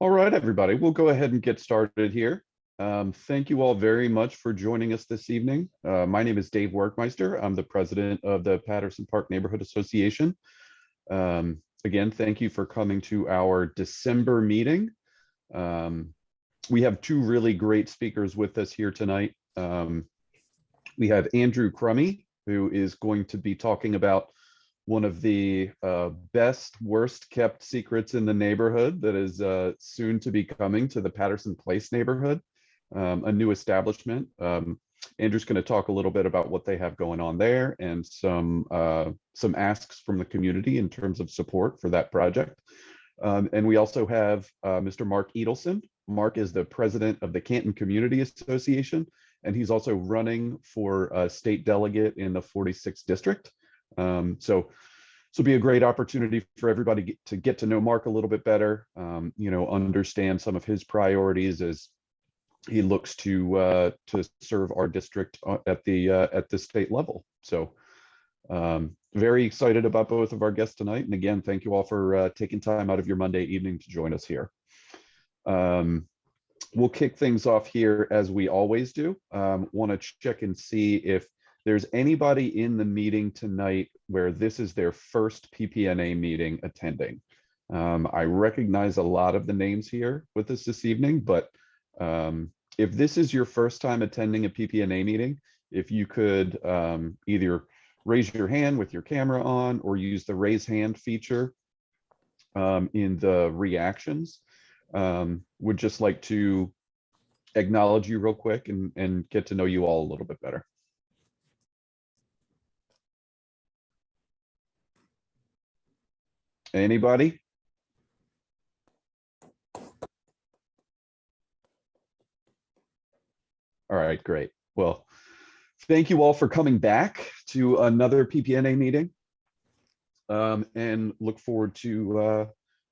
All right, everybody, we'll go ahead and get started here. Thank you all very much for joining us this evening. My name is Dave Workmeister. I'm the president of the Patterson Park Neighborhood Association. Again, thank you for coming to our December meeting. We have two really great speakers with us here tonight. We have Andrew Crummy, who is going to be talking about one of the best, worst kept secrets in the neighborhood that is soon to be coming to the Patterson Place neighborhood, a new establishment. Andrew's going to talk a little bit about what they have going on there and some asks from the community in terms of support for that project. And we also have Mr. Mark Edelson. Mark is the president of the Canton Community Association, and he's also running for a state delegate in the 46th district. So this will be a great opportunity for everybody to get to know Mark a little bit better, understand some of his priorities as he looks to serve our district at the state level. So very excited about both of our guests tonight. And again, thank you all for taking time out of your Monday evening to join us here. We'll kick things off here as we always do. Want to check and see if there's anybody in the meeting tonight where this is their first PPNA meeting attending. I recognize a lot of the names here with us this evening, but if this is your first time attending a PPNA meeting, if you could either raise your hand with your camera on or use the raise hand feature in the reactions. Would just like to acknowledge you real quick and get to know you all a little bit better. Anybody? All right, great. Well, thank you all for coming back to another PPNA meeting, and look forward to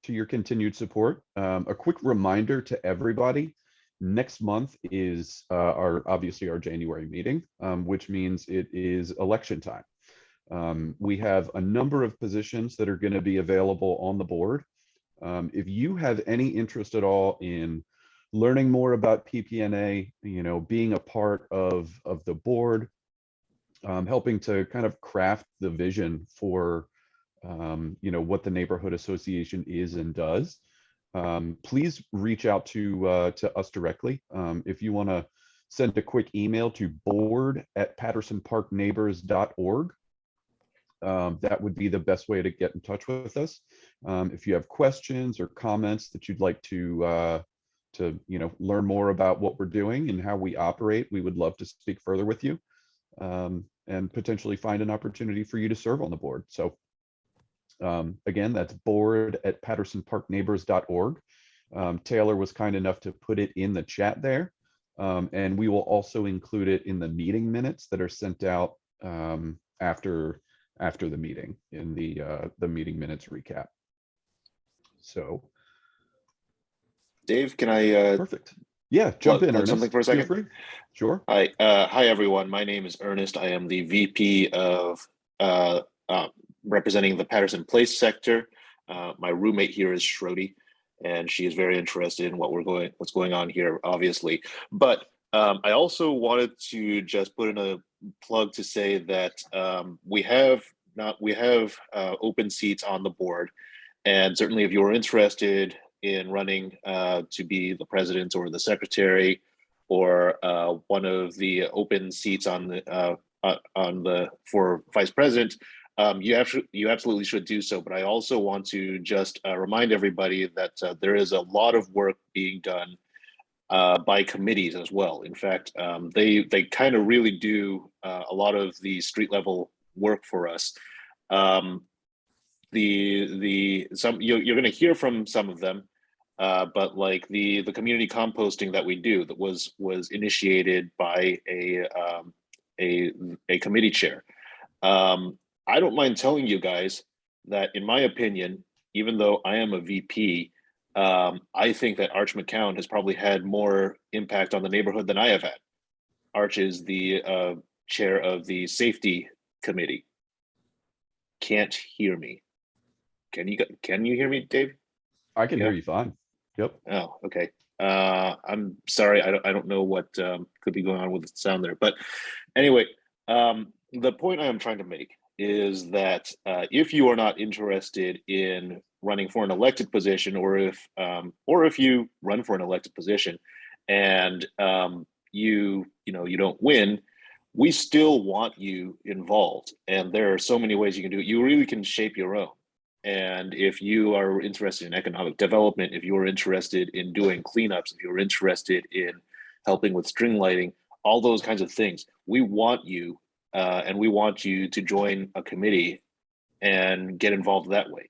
your continued support. A quick reminder to everybody, next month is obviously our January meeting, which means it is election time. We have a number of positions that are going to be available on the board. If you have any interest at all in learning more about PPNA, being a part of the board, helping to kind of craft the vision for what the neighborhood association is and does, please reach out to us directly. If you want to send a quick email to board@pattersonparkneighbors.org. That would be the best way to get in touch with us. If you have questions or comments that you'd like to learn more about what we're doing and how we operate, we would love to speak further with you, and potentially find an opportunity for you to serve on the board. So again, that's board@pattersonparkneighbors.org. Taylor was kind enough to put it in the chat there, and we will also include it in the meeting minutes that are sent out after the meeting in the meeting minutes recap. So, Dave, can I perfect. Yeah, jump in, Ernest. Something for a second. Feel free. Sure. Hi, everyone. My name is Ernest. I am the VP of representing the Patterson Place sector. My roommate here is Shrody, and she is very interested in what's going on here, obviously. But I also wanted to just put in a plug to say that we have open seats on the board, and certainly if you're interested in running to be the president or the secretary or one of the open seats for vice president, you absolutely should do so. But I also want to just remind everybody that there is a lot of work being done by committees as well. In fact, they kind of really do a lot of the street level work for us. You're going to hear from some of them, but like the community composting that we do that was initiated by a committee chair. I don't mind telling you guys that, in my opinion, even though I am a VP, I think that Arch McCown has probably had more impact on the neighborhood than I have had. Arch is the chair of the safety committee. Can't hear me. Can you hear me, Dave? I can hear you fine. Yep. Oh, okay. I'm sorry. I don't know what could be going on with the sound there. But anyway, the point I am trying to make is that if you are not interested in running for an elected position, or if you run for an elected position and you don't win, we still want you involved. And there are so many ways you can do it. You really can shape your own. And if you are interested in economic development, if you are interested in doing cleanups, if you're interested in helping with string lighting, all those kinds of things, we want you, and we want you to join a committee and get involved that way.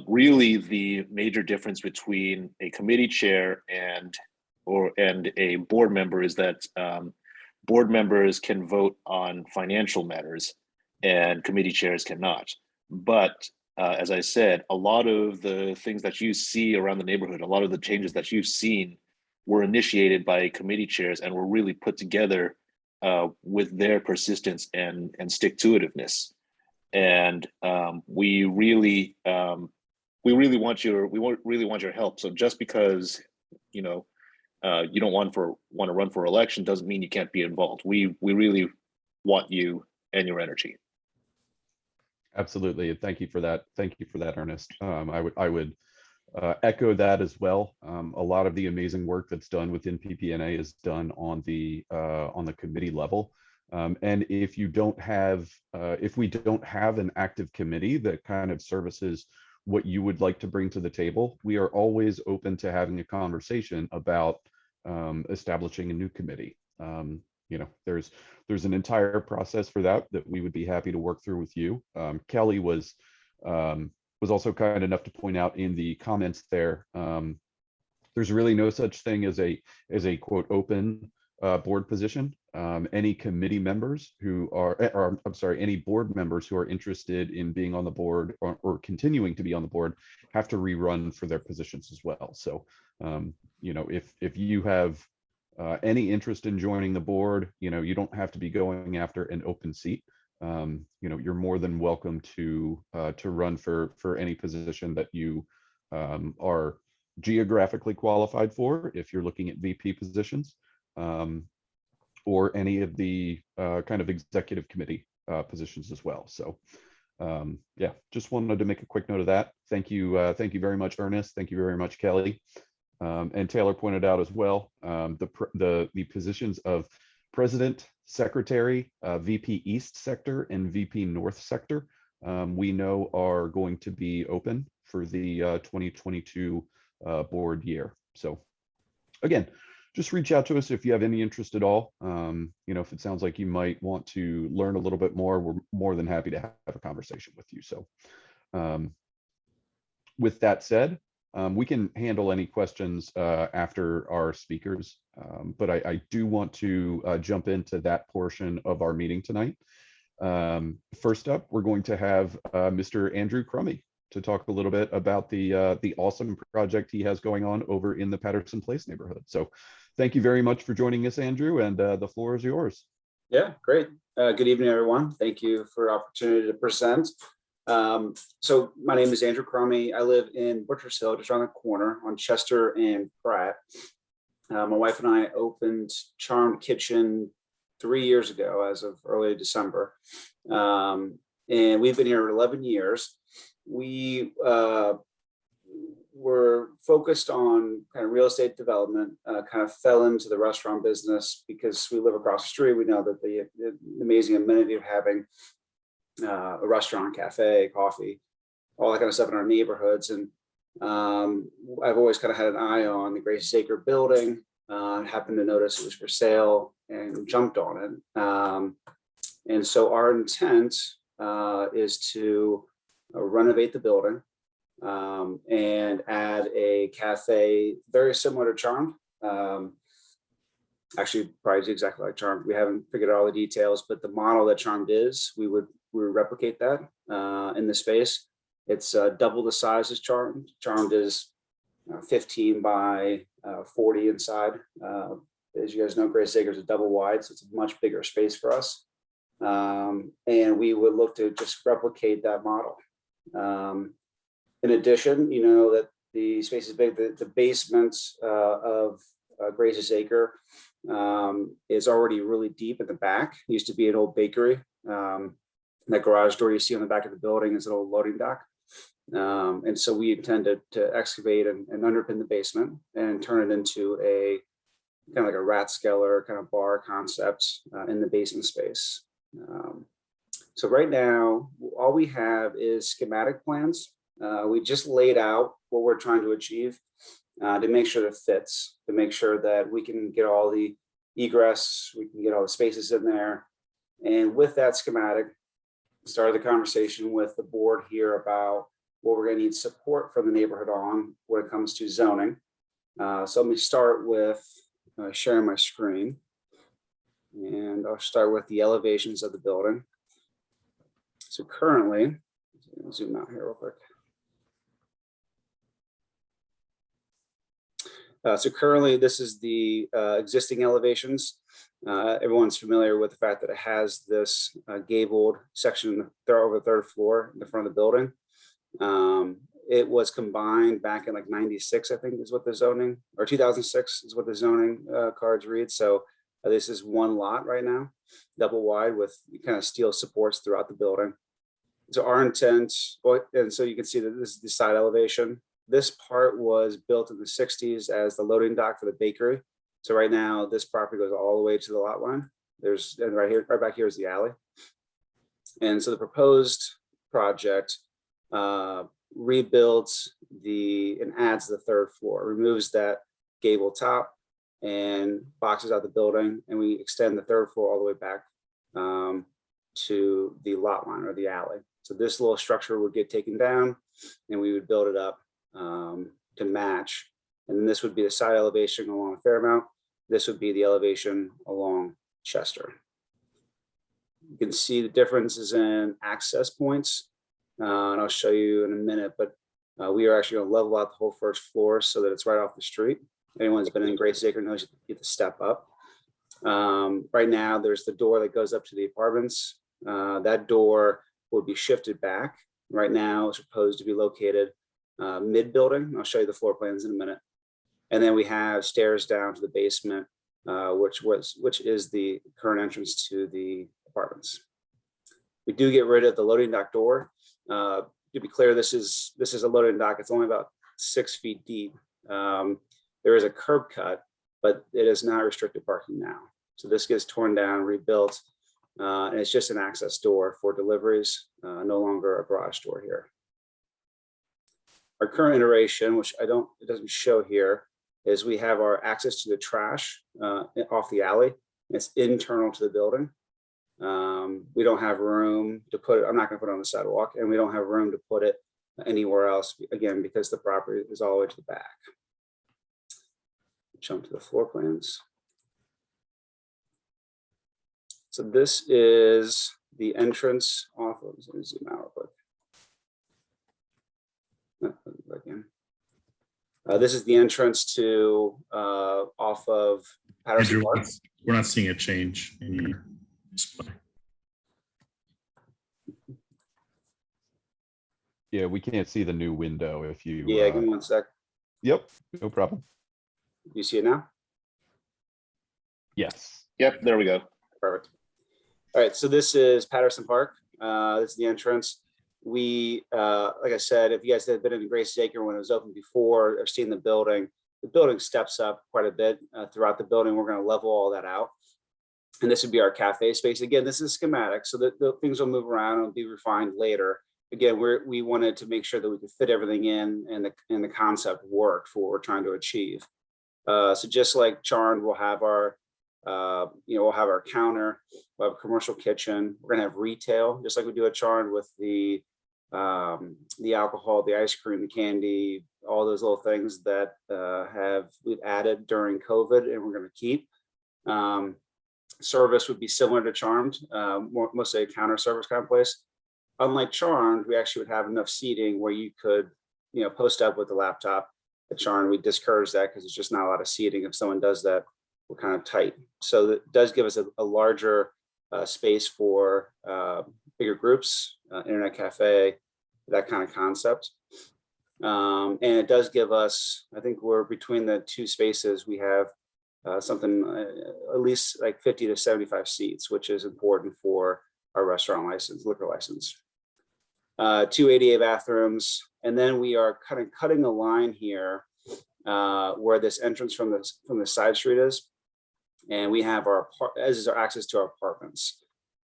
Really, the major difference between a committee chair and a board member is that board members can vote on financial matters, and committee chairs cannot. But as I said, a lot of the things that you see around the neighborhood, a lot of the changes that you've seen were initiated by committee chairs and were really put together with their persistence and stick-to-itiveness. And we really want your help. So just because you know you don't want to run for election doesn't mean you can't be involved. We really want you and your energy. Absolutely. Thank you for that. Thank you for that, Ernest. I would echo that as well. A lot of the amazing work that's done within PPNA is done on the committee level. And if we don't have an active committee that kind of services what you would like to bring to the table, we are always open to having a conversation about establishing a new committee. There's an entire process for that we would be happy to work through with you. Kelly was also kind enough to point out in the comments there, there's really no such thing as a quote open board position. Any committee members any board members who are interested in being on the board or continuing to be on the board have to rerun for their positions as well. So, if you have any interest in joining the board, you don't have to be going after an open seat. You're more than welcome to run for any position that you are geographically qualified for, if you're looking at VP positions, or any of the kind of executive committee positions as well. So yeah, just wanted to make a quick note of that. Thank you very much, Ernest. Thank you very much, Kelly. And Taylor pointed out as well, the positions of President, Secretary, VP East Sector, and VP North Sector, we know are going to be open for the 2022 board year. So again, just reach out to us if you have any interest at all. If it sounds like you might want to learn a little bit more, we're more than happy to have a conversation with you. So with that said, we can handle any questions after our speakers, but I do want to jump into that portion of our meeting tonight. First up, we're going to have Mr. Andrew Crummy to talk a little bit about the awesome project he has going on over in the Patterson Place neighborhood. So thank you very much for joining us, Andrew, and the floor is yours. Yeah, great. Good evening, everyone. Thank you for the opportunity to present. So my name is Andrew Crummy. I live in Butchers Hill, just around the corner on Chester and Pratt. My wife and I opened Charmed Kitchen 3 years ago, as of early December. And we've been here 11 years. We were focused on kind of real estate development, kind of fell into the restaurant business because we live across the street. We know that the amazing amenity of having a restaurant, cafe, coffee, all that kind of stuff in our neighborhoods. And I've always kind of had an eye on the Grace Acre building, happened to notice it was for sale and jumped on it. And so our intent is to renovate the building and add a cafe very similar to Charmed. Actually, probably exactly like Charmed. We haven't figured out all the details, but the model that Charmed is, we would replicate that in the space. It's double the size as Charmed. Charmed is 15 by 40 inside. As you guys know, Grace Acre is a double wide, so it's a much bigger space for us. And we would look to just replicate that model. In addition, that The space is big. The basement of Grace's Acre is already really deep in the back. It used to be an old bakery. That garage door you see on the back of the building is an old loading dock. And so we intended to excavate and underpin the basement and turn it into a kind of like a rathskeller kind of bar concept in the basement space. So right now, all we have is schematic plans. We just laid out what we're trying to achieve to make sure it fits, to make sure that we can get all the egress, we can get all the spaces in there. And with that schematic, started the conversation with the board here about what we're going to need support from the neighborhood on when it comes to zoning. So let me start with sharing my screen. And I'll start with the elevations of the building. So currently, zoom out here real quick. So currently, this is the existing elevations. Everyone's familiar with the fact that it has this gabled section over the third floor in the front of the building. It was combined back in like 96, I think is what the zoning, or 2006 is what the zoning cards read. So this is one lot right now, double wide with kind of steel supports throughout the building. So our intent, and so you can see that this is the side elevation. This part was built in the 60s as the loading dock for the bakery. So right now, this property goes all the way to the lot line. And right here, right back here is the alley. And so the proposed project rebuilds and adds the third floor, removes that gable top and boxes out the building, and we extend the third floor all the way back to the lot line or the alley. So this little structure would get taken down and we would build it up to match. And then this would be the side elevation along Fairmount. This would be the elevation along Chester. You can see the differences in access points. And I'll show you in a minute, but we are actually going to level out the whole first floor so that it's right off the street. Anyone who's been in Grace Acre knows you get to step up. Right now, there's the door that goes up to the apartments. That door would be shifted back. Right now, it's proposed to be located mid-building. I'll show you the floor plans in a minute. And then we have stairs down to the basement, which is the current entrance to the apartments. We do get rid of the loading dock door. To be clear, this is a loading dock. It's only about 6 feet deep. There is a curb cut, but it is not restricted parking now. So this gets torn down, rebuilt, and it's just an access door for deliveries, no longer a garage door here. Our current iteration, which it doesn't show here, is we have our access to the trash off the alley. It's internal to the building. We don't have room to put it, I'm not going to put it on the sidewalk, and we don't have room to put it anywhere else, again, because the property is all the way to the back. Jump to the floor plans. So this is the entrance off of, let me zoom out real quick. Again. This is the entrance to off of Patterson Andrew, Park. we're not seeing a change in your display. Yeah, we can't see the new window if you. Yeah, give me one sec. Yep, no problem. You see it now? Yes. Yep, there we go. Perfect. All right, so this is Patterson Park. This is the entrance. We, like I said, if you guys have been in Grace Acre when it was open before or seen the building steps up quite a bit throughout the building. We're going to level all that out. And this would be our cafe space. Again, this is schematic, so that the things will move around and be refined later. Again, we wanted to make sure that we could fit everything in and the concept worked for what we're trying to achieve. So just like Charmed, we'll have our we'll have our counter, we'll have a commercial kitchen. We're gonna have retail, just like we do at Charmed with the alcohol, the ice cream, the candy, all those little things that we've added during COVID and we're gonna keep. Service would be similar to Charmed, mostly a counter service kind of place. Unlike Charmed, we actually would have enough seating where you could, post up with the laptop. At Charmed, we discourage that because it's just not a lot of seating. If someone does that, we're kind of tight. So that does give us a larger space for bigger groups, internet cafe, that kind of concept. And it does give us, I think we're between the two spaces, we have something at least like 50 to 75 seats, which is important for our restaurant license, liquor license. 2 ADA bathrooms, and then we are cutting a line here where this entrance from the side street is, and we have as is our access to our apartments.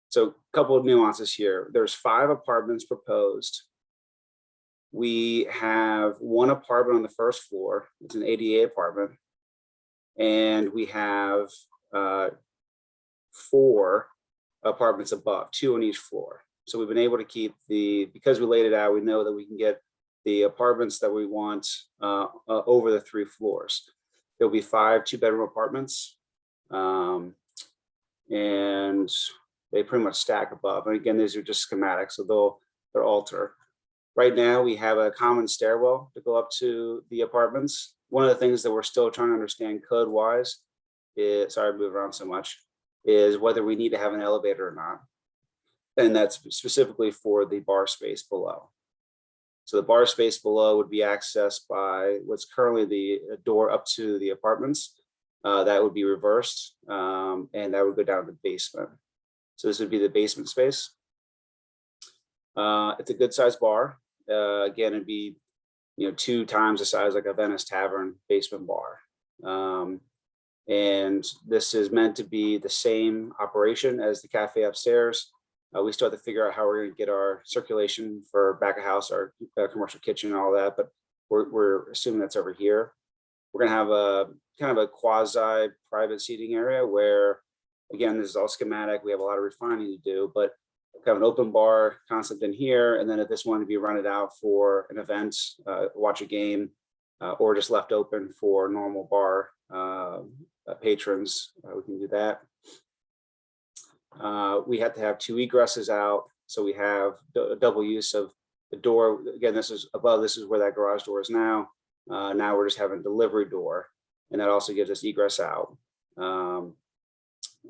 So a couple of nuances here. There's 5 apartments proposed. We have 1 apartment on the first floor. It's an ADA apartment. And we have 4 apartments above, 2 on each floor. So we've been able to keep because we laid it out, we know that we can get the apartments that we want over the 3 floors. There'll be 5 2-bedroom apartments. And they pretty much stack above. And again, these are just schematics, so they'll alter. Right now, we have a common stairwell to go up to the apartments. One of the things that we're still trying to understand code-wise is, sorry to move around so much, is whether we need to have an elevator or not. And that's specifically for the bar space below. So the bar space below would be accessed by what's currently the door up to the apartments. That would be reversed, and that would go down to the basement. So this would be the basement space. It's a good sized bar. Again, it'd be 2 times the size like a Venice Tavern basement bar. And this is meant to be the same operation as the cafe upstairs. We still have to figure out how we're going to get our circulation for back of house, our commercial kitchen and all that, but we're assuming that's over here. We're going to have a kind of a quasi private seating area where, again, this is all schematic. We have a lot of refining to do, but kind of an open bar concept in here. And then if this wanted to be rented out for an event, watch a game, or just left open for normal bar patrons, we can do that. We have to have 2 egresses out. So we have double use of the door. Again, this is above, this is where that garage door is now. Now we're just having a delivery door, and that also gives us egress out.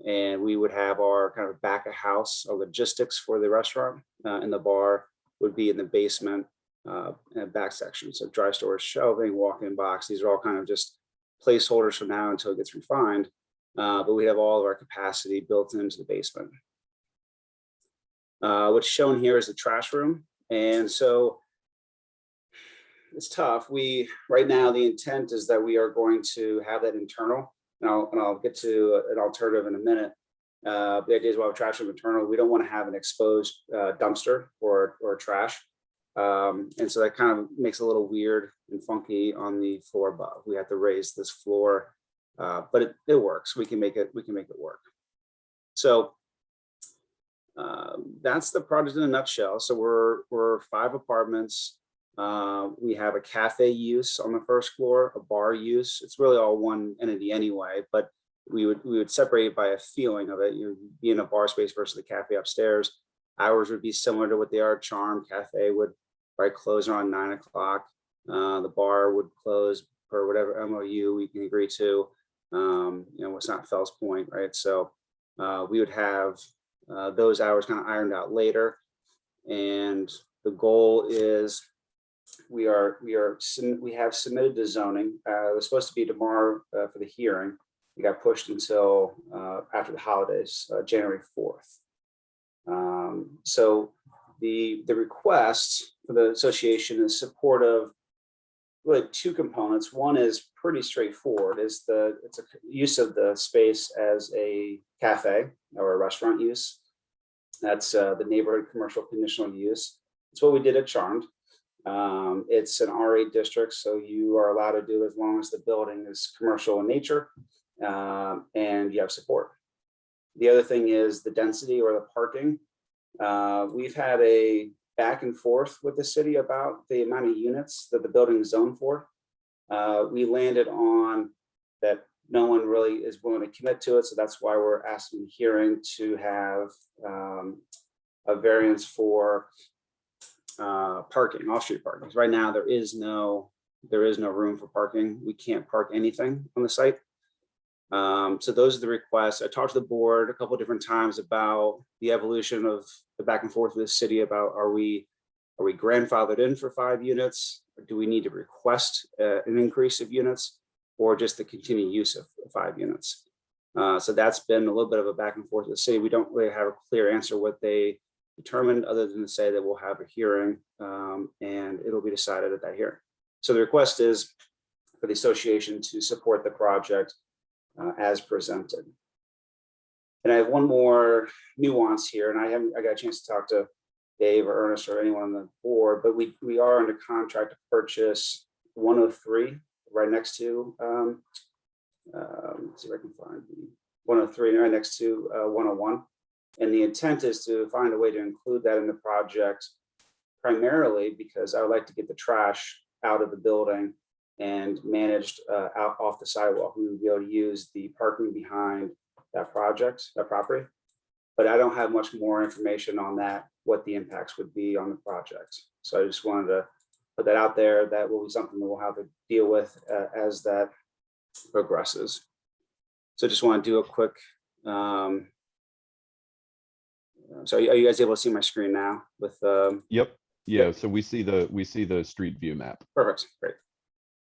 And we would have our kind of back of house logistics for the restaurant, and the bar would be in the basement back section. So dry storage, shelving, walk-in box. These are all kind of just placeholders for now until it gets refined. But we have all of our capacity built into the basement. What's shown here is the trash room. And so it's tough. Right now, the intent is that we are going to have that internal. And I'll get to an alternative in a minute. The idea is we'll have a trash room internal. We don't want to have an exposed dumpster or trash. And so that kind of makes it a little weird and funky on the floor above. We have to raise this floor, but it works. We can make it work. So that's the project in a nutshell. So we're 5 apartments. We have a cafe use on the first floor, a bar use. It's really all one entity anyway, but we would separate it by a feeling of it. You'd be in a bar space versus the cafe upstairs. Hours would be similar to what they are. Charm Cafe would close around 9 o'clock. The bar would close per whatever MOU we can agree to. What's not Fells Point, right? So we would have those hours kind of ironed out later. And the goal is we have submitted to zoning. It was supposed to be tomorrow for the hearing. We got pushed until after the holidays, January 4th. So the request for the association is supportive. Really 2 components. One is pretty straightforward. It's a use of the space as a cafe or a restaurant use. That's the neighborhood commercial conditional use. It's what we did at Charmed. It's an R8 district, so you are allowed to do it as long as the building is commercial in nature and you have support. The other thing is the density or the parking. We've had a back and forth with the city about the amount of units that the building is zoned for. We landed on that no one really is willing to commit to it, so that's why we're asking the hearing to have a variance for parking, off-street parking. Right now, there is no room for parking. We can't park anything on the site. So those are the requests. I talked to the board a couple of different times about the evolution of the back and forth with the city about, are we Are we grandfathered in for 5 units? Or do we need to request an increase of units, or just the continued use of 5 units? So that's been a little bit of a back and forth with the city. We don't really have a clear answer what they determined, other than to say that we'll have a hearing and it'll be decided at that hearing. So the request is for the association to support the project as presented. And I have one more nuance here, and I got a chance to talk to Dave or Ernest or anyone on the board, but we are under contract to purchase 103 right next to, let's see if I can find the 103 right next to 101. And the intent is to find a way to include that in the project, primarily because I would like to get the trash out of the building and managed out off the sidewalk. We would be able to use the parking behind that project, that property. But I don't have much more information on that, what the impacts would be on the project. So I just wanted to put that out there. That will be something that we'll have to deal with as that progresses. So just want to do a quick, so are you guys able to see my screen now with? Yep. Yeah. So we see the street view map. Perfect. Great.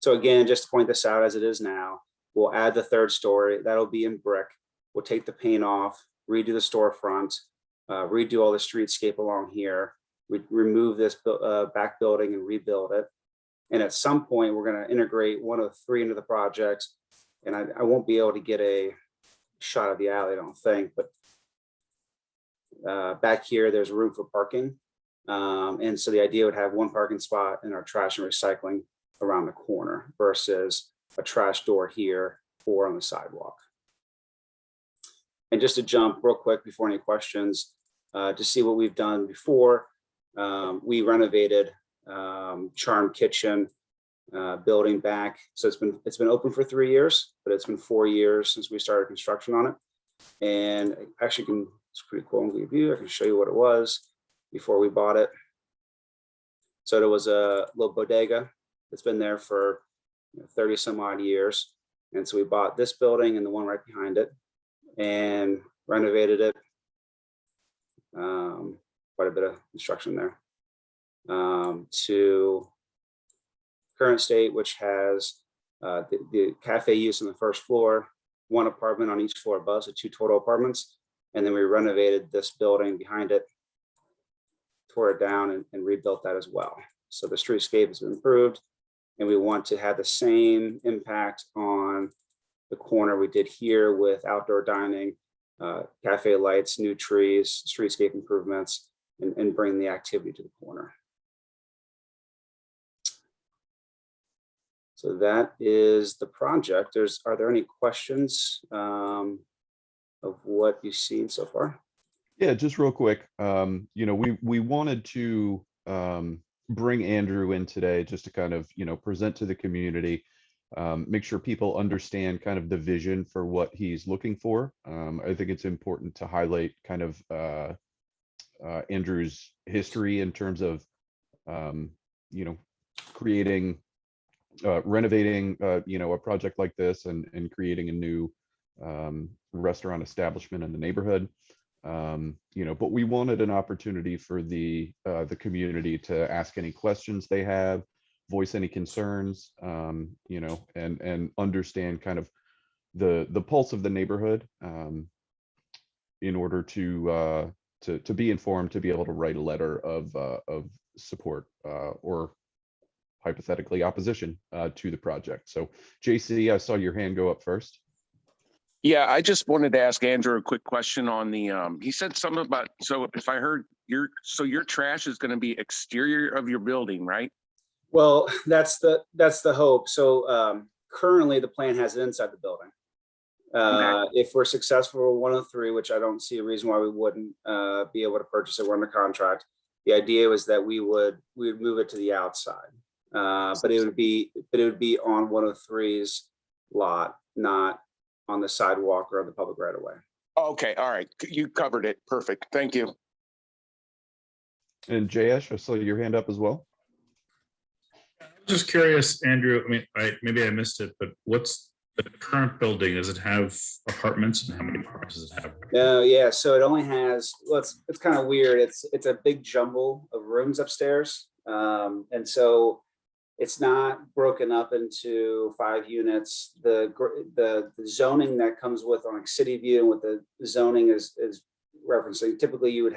So again, just to point this out as it is now, we'll add the 3rd story. That'll be in brick. We'll take the paint off, redo the storefront, redo all the streetscape along here, remove this back building and rebuild it. And at some point, we're going to integrate 103 into the project. And I won't be able to get a shot of the alley, I don't think, but back here, there's room for parking. And so the idea would have one parking spot in our trash and recycling around the corner versus a trash door here or on the sidewalk. And just to jump real quick before any questions, to see what we've done before, we renovated Charm Kitchen building back. So it's been open for 3 years, but it's been 4 years since we started construction on it. And actually, it's pretty cool in view. I can show you what it was before we bought it. So there was a little bodega that's been there for 30 some odd years. And so we bought this building and the one right behind it and renovated it. Quite a bit of construction there to current state, which has the cafe use on the 1st floor, 1 apartment on each floor above, so 2 total apartments. And then we renovated this building behind it, tore it down and rebuilt that as well. So the streetscape has been improved, and we want to have the same impact on the corner we did here with outdoor dining, cafe lights, new trees, streetscape improvements, and bring the activity to the corner. So that is the project. Are there any questions of what you've seen so far? Yeah, just real quick. We wanted to bring Andrew in today just to kind of, present to the community, make sure people understand kind of the vision for what he's looking for. I think it's important to highlight kind of Andrew's history in terms of, creating, renovating, a project like this and creating a new restaurant establishment in the neighborhood. But we wanted an opportunity for the community to ask any questions they have, voice any concerns, and understand kind of the pulse of the neighborhood, in order to be informed, to be able to write a letter of support or hypothetically opposition to the project. So JC, I saw your hand go up first. Yeah, I just wanted to ask Andrew a quick question on the, he said something about, so if I heard your trash is going to be exterior of your building, right? Well, that's the hope. So currently the plan has it inside the building. Okay. If we're successful with 103, which I don't see a reason why we wouldn't be able to purchase it, we're under contract. The idea was that we would move it to the outside, but it would be on 103's lot, not on the sidewalk or on the public right of way. Okay, all right. You covered it. Perfect. Thank you. And Jayesh, I saw your hand up as well. Just curious, Andrew, I mean, maybe I missed it, but what's The current building, does it have apartments, and how many apartments does it have? No, yeah, so it only has, well, it's kind of weird. It's a big jumble of rooms upstairs. And so it's not broken up into 5 units. The zoning that comes with on like City View and what the zoning is referencing, typically you'd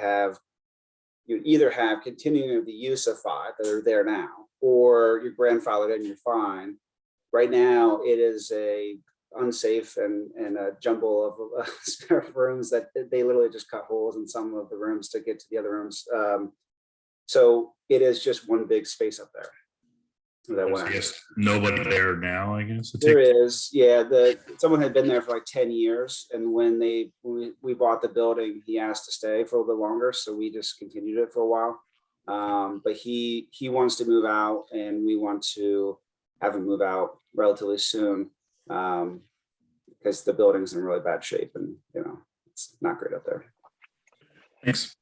either have continuing of the use of 5 that are there now, or your grandfathered and you're fine. Right now, it is a unsafe and a jumble of spare rooms that they literally just cut holes in some of the rooms to get to the other rooms. So it is just one big space up there. That I went guess nobody there now, I guess. there is, yeah. Someone had been there for like 10 years, and when we bought the building, he asked to stay for a little bit longer, so we just continued it for a while. But he wants to move out, and we want to have him move out relatively soon, because the building's in really bad shape, and it's not great up there. Thanks.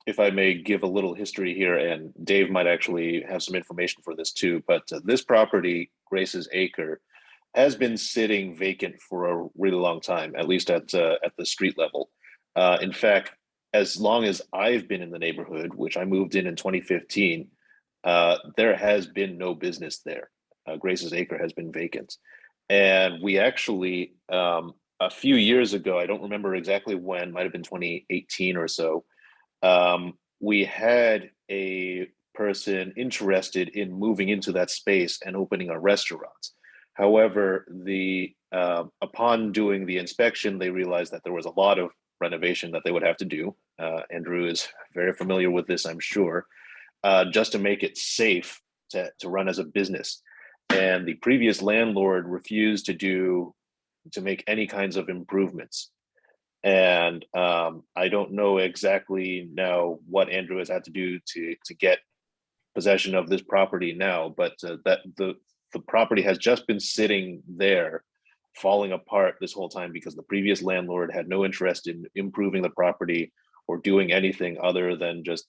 If I may give a little history here, and Dave might actually have some information for this too, but this property, Grace's Acre, has been sitting vacant for a really long time, at least at the street level. In fact, as long as I've been in the neighborhood, which I moved in 2015, there has been no business there. Grace's Acre has been vacant. And we actually, a few years ago, I don't remember exactly when, might have been 2018 or so, we had a person interested in moving into that space and opening a restaurant. However, upon doing the inspection, they realized that there was a lot of renovation that they would have to do. Andrew is very familiar with this, I'm sure, just to make it safe to run as a business. And the previous landlord refused to make any kinds of improvements. And I don't know exactly now what Andrew has had to do to get possession of this property now, but that the property has just been sitting there, falling apart this whole time because the previous landlord had no interest in improving the property or doing anything other than just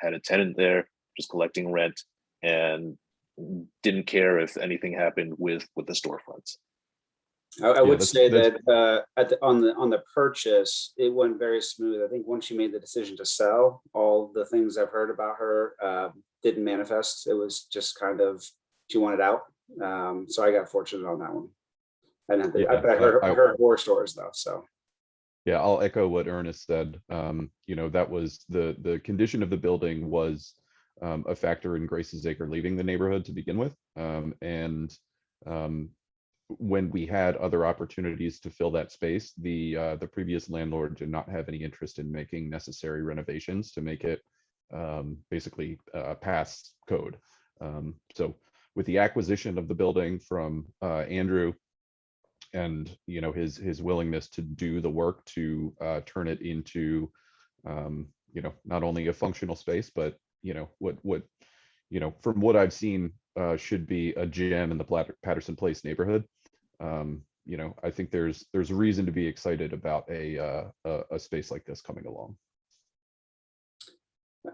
had a tenant there, just collecting rent, and didn't care if anything happened with the storefronts. I would say that on the purchase, it went very smooth. I think once she made the decision to sell, all the things I've heard about her didn't manifest. It was just kind of, she wanted out. So I got fortunate on that one. And I heard horror stories though. So yeah, I'll echo what Ernest said. That was the condition of the building was a factor in Grace's Acre leaving the neighborhood to begin with. When we had other opportunities to fill that space, the previous landlord did not have any interest in making necessary renovations to make it basically pass code. So with the acquisition of the building from Andrew, and his willingness to do the work to turn it into not only a functional space, but what from what I've seen should be a gem in the Patterson Place neighborhood. I think there's a reason to be excited about a space like this coming along.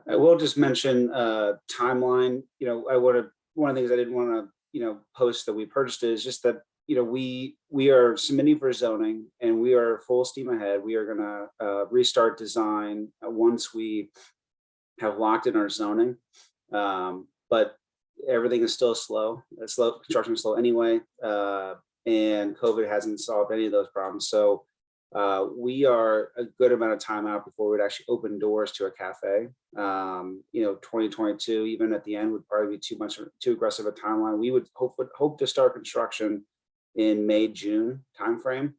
I will just mention timeline. One of the things I didn't want to post that we purchased is just that we are submitting for zoning and we are full steam ahead. We are going to restart design once we have locked in our zoning, but everything is still slow. Construction is slow anyway, and COVID hasn't solved any of those problems. So we are a good amount of time out before we'd actually open doors to a cafe. 2022, even at the end, would probably be too aggressive a timeline. We would hope to start construction in May, June timeframe,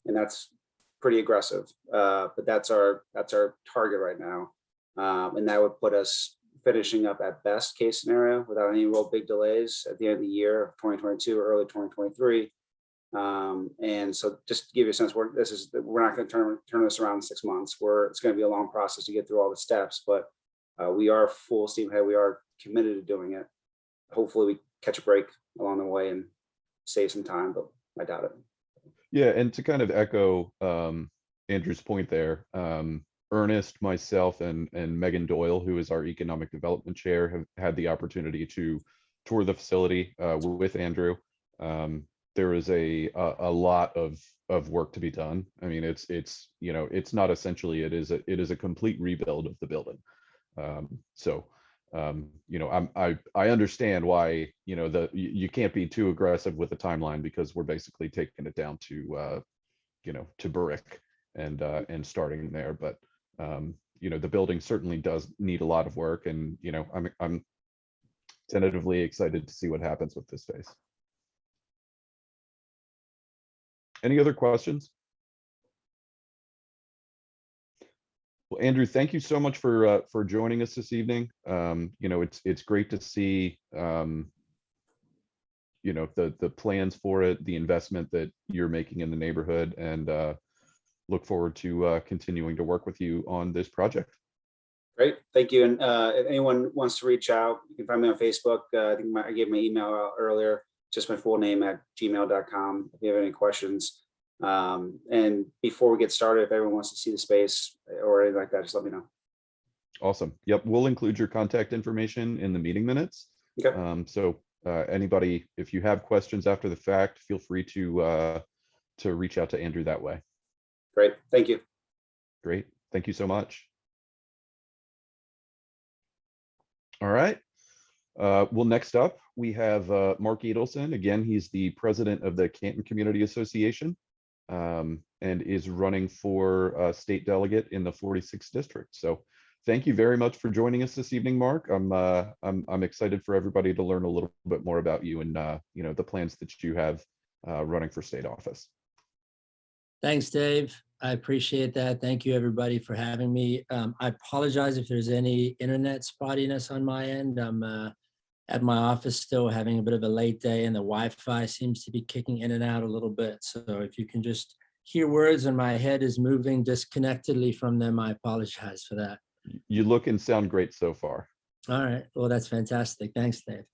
and that's pretty aggressive. But that's our target right now, and that would put us finishing up at best case scenario without any real big delays at the end of the year of 2022 or early 2023. And so just to give you a sense, we're not going to turn this around in 6 months. It's going to be a long process to get through all the steps, but we are full steam ahead. We are committed to doing it. Hopefully we catch a break along the way and save some time, but I doubt it. Yeah, and to kind of echo Andrew's point there, Ernest, myself, and Megan Doyle, who is our economic development chair, have had the opportunity to tour the facility with Andrew. there is a lot of work to be done. I mean, it's it's not essentially, it is a complete rebuild of the building. So I understand why you can't be too aggressive with the timeline, because we're basically taking it down to to brick and starting there. But the building certainly does need a lot of work, and I'm tentatively excited to see what happens with this space. Any other questions? Well, Andrew, thank you so much for joining us this evening. It's great to see the plans for it, the investment that you're making in the neighborhood, and look forward to continuing to work with you on this project. Great, thank you. And if anyone wants to reach out, you can find me on Facebook. I think I gave my email out earlier, just my full name at gmail.com if you have any questions. And before we get started, if everyone wants to see the space or anything like that, just let me know. Awesome. Yep, we'll include your contact information in the meeting minutes. Okay. So anybody, if you have questions after the fact, feel free to reach out to Andrew that way. Great, thank you. Great, thank you so much. All right. Well, next up, we have Mark Edelson. Again, he's the president of the Canton Community Association, and is running for state delegate in the 46th district. So thank you very much for joining us this evening, Mark. I'm excited for everybody to learn a little bit more about you and the plans that you have running for state office. Thanks, Dave. I appreciate that. Thank you, everybody, for having me. I apologize if there's any internet spottiness on my end. I'm at my office still having a bit of a late day, and the Wi-Fi seems to be kicking in and out a little bit. So if you can just hear words and my head is moving disconnectedly from them, I apologize for that. You look and sound great so far. All right. Well, that's fantastic. Thanks, Dave.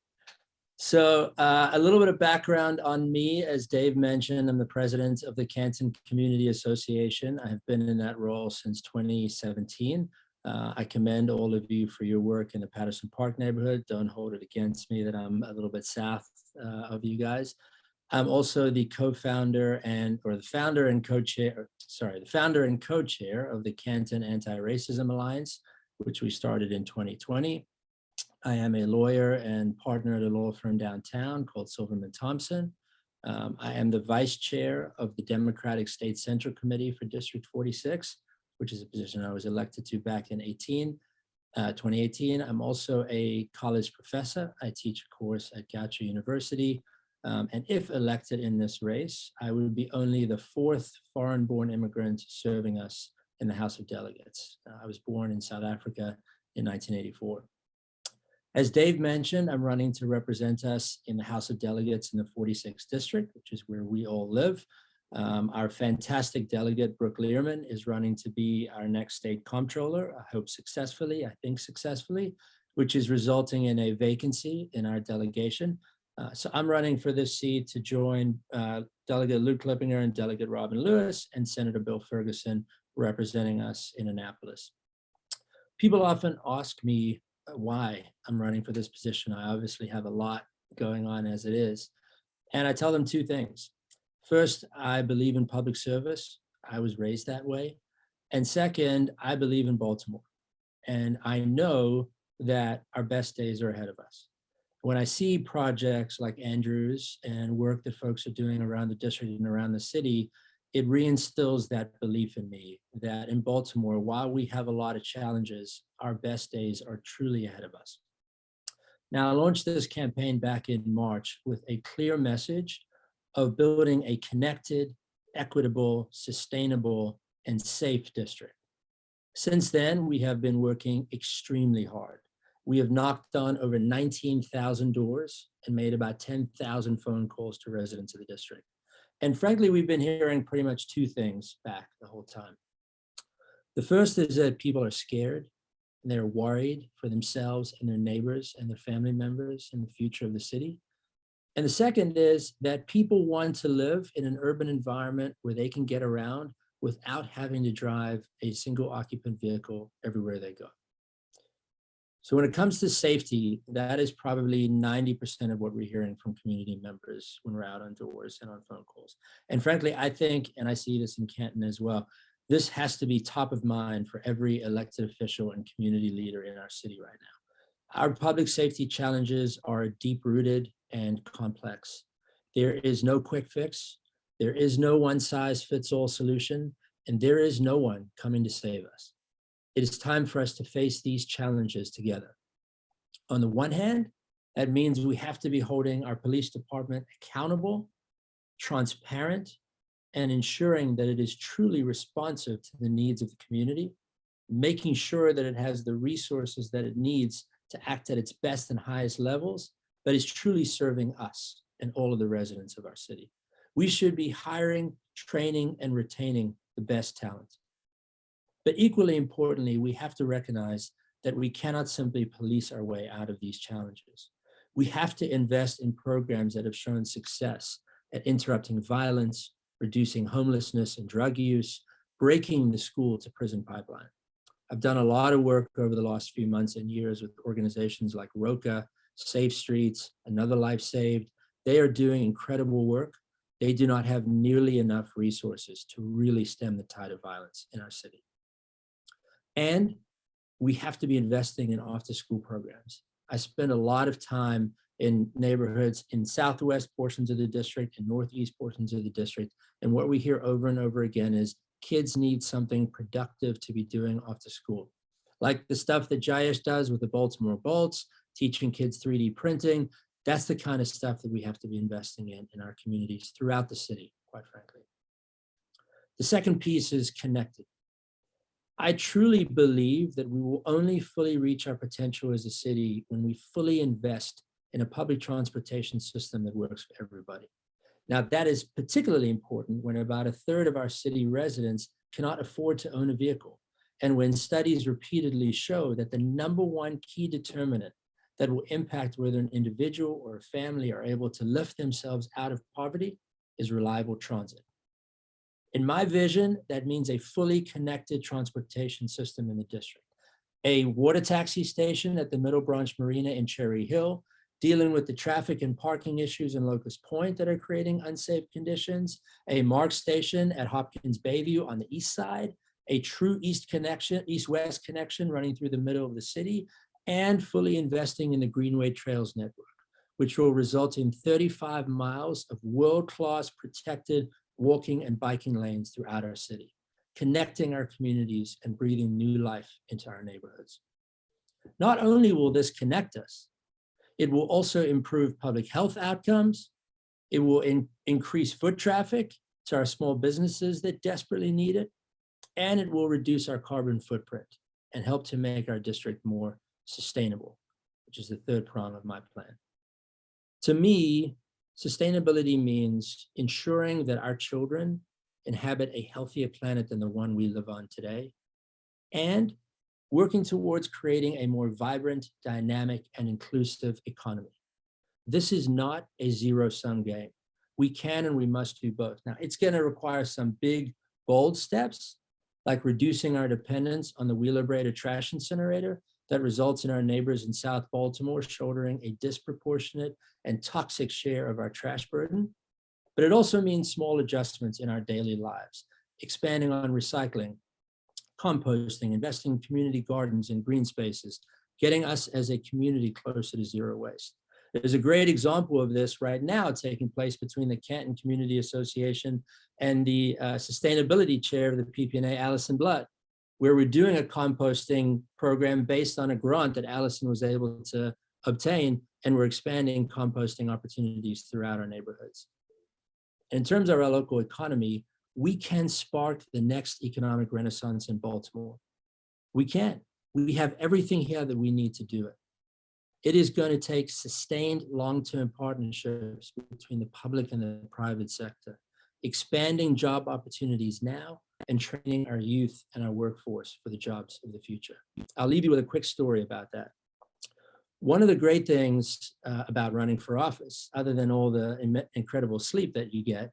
So a little bit of background on me. As Dave mentioned, I'm the president of the Canton Community Association. I have been in that role since 2017. I commend all of you for your work in the Patterson Park neighborhood. Don't hold it against me that I'm a little bit south of you guys. I'm also the co-founder the founder and co-chair of the Canton Anti-Racism Alliance, which we started in 2020. I am a lawyer and partner at a law firm downtown called Silverman Thompson. I am the vice chair of the Democratic State Central Committee for District 46, which is a position I was elected to back in 2018. I'm also a college professor. I teach a course at Goucher University. And if elected in this race, I would be only the fourth foreign-born immigrant serving us in the House of Delegates. I was born in South Africa in 1984. As Dave mentioned, I'm running to represent us in the House of Delegates in the 46th district, which is where we all live. Our fantastic delegate, Brooke Learman, is running to be our next state comptroller, I hope successfully, I think successfully, which is resulting in a vacancy in our delegation. So I'm running for this seat to join Delegate Luke Klippinger and Delegate Robin Lewis and Senator Bill Ferguson representing us in Annapolis. People often ask me why I'm running for this position. I obviously have a lot going on as it is. And I tell them two things. First, I believe in public service. I was raised that way. And second, I believe in Baltimore. And I know that our best days are ahead of us. When I see projects like Andrew's and work that folks are doing around the district and around the city, it reinstills that belief in me that in Baltimore, while we have a lot of challenges, our best days are truly ahead of us. Now, I launched this campaign back in March with a clear message of building a connected, equitable, sustainable, and safe district. Since then, we have been working extremely hard. We have knocked on over 19,000 doors and made about 10,000 phone calls to residents of the district. And frankly, we've been hearing pretty much two things back the whole time. The first is that people are scared and they're worried for themselves and their neighbors and their family members and the future of the city. And the second is that people want to live in an urban environment where they can get around without having to drive a single occupant vehicle everywhere they go. So when it comes to safety, that is probably 90% of what we're hearing from community members when we're out on doors and on phone calls. And frankly, I think, and I see this in Canton as well, this has to be top of mind for every elected official and community leader in our city right now. Our public safety challenges are deep-rooted and complex. There is no quick fix. There is no one-size-fits-all solution, and there is no one coming to save us. It is time for us to face these challenges together. On the one hand, that means we have to be holding our police department accountable, transparent, and ensuring that it is truly responsive to the needs of the community, making sure that it has the resources that it needs to act at its best and highest levels, but is truly serving us and all of the residents of our city. We should be hiring, training, and retaining the best talent. But equally importantly, we have to recognize that we cannot simply police our way out of these challenges. We have to invest in programs that have shown success at interrupting violence, reducing homelessness and drug use, breaking the school to prison pipeline. I've done a lot of work over the last few months and years with organizations like ROCA, Safe Streets, Another Life Saved. They are doing incredible work. They do not have nearly enough resources to really stem the tide of violence in our city. And we have to be investing in after-school programs. I spend a lot of time in neighborhoods in southwest portions of the district and northeast portions of the district. And what we hear over and over again is kids need something productive to be doing after school. Like the stuff that Jayesh does with the Baltimore Bolts, teaching kids 3D printing. That's the kind of stuff that we have to be investing in our communities throughout the city, quite frankly. The second piece is connected. I truly believe that we will only fully reach our potential as a city when we fully invest in a public transportation system that works for everybody. Now, that is particularly important when about a third of our city residents cannot afford to own a vehicle, and when studies repeatedly show that the number one key determinant that will impact whether an individual or a family are able to lift themselves out of poverty is reliable transit. In my vision, that means a fully connected transportation system in the district. A water taxi station at the Middle Branch Marina in Cherry Hill, dealing with the traffic and parking issues in Locust Point that are creating unsafe conditions, a MARC station at Hopkins Bayview on the east side, a true east-west connection running through the middle of the city, and fully investing in the Greenway Trails network, which will result in 35 miles of world-class protected walking and biking lanes throughout our city, connecting our communities and breathing new life into our neighborhoods. Not only will this connect us, it will also improve public health outcomes. It will increase foot traffic to our small businesses that desperately need it, and it will reduce our carbon footprint and help to make our district more sustainable, which is the third prong of my plan. To me, sustainability means ensuring that our children inhabit a healthier planet than the one we live on today, and working towards creating a more vibrant, dynamic, and inclusive economy. This is not a zero-sum game. We can and we must do both. Now, it's going to require some big, bold steps, like reducing our dependence on the Wheeler-Brader trash incinerator that results in our neighbors in South Baltimore shouldering a disproportionate and toxic share of our trash burden. But it also means small adjustments in our daily lives, expanding on recycling, composting, investing in community gardens and green spaces, getting us as a community closer to zero waste. There's a great example of this right now taking place between the Canton Community Association and the sustainability chair of the PPNA, Allison Blood, where we're doing a composting program based on a grant that Allison was able to obtain, and we're expanding composting opportunities throughout our neighborhoods. In terms of our local economy, we can spark the next economic renaissance in Baltimore. We can. We have everything here that we need to do it. It is going to take sustained long-term partnerships between the public and the private sector, expanding job opportunities now, and training our youth and our workforce for the jobs of the future. I'll leave you with a quick story about that. One of the great things about running for office, other than all the incredible sleep that you get,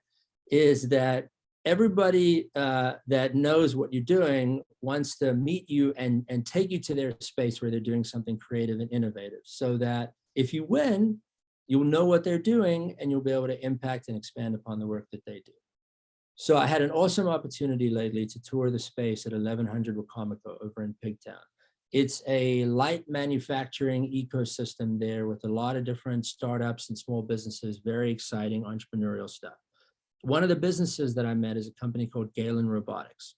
is that everybody that knows what you're doing wants to meet you and take you to their space where they're doing something creative and innovative, so that if you win, you'll know what they're doing and you'll be able to impact and expand upon the work that they do. So I had an awesome opportunity lately to tour the space at 1100 Wacomico over in Pigtown. It's a light manufacturing ecosystem there with a lot of different startups and small businesses, very exciting entrepreneurial stuff. One of the businesses that I met is a company called Galen Robotics.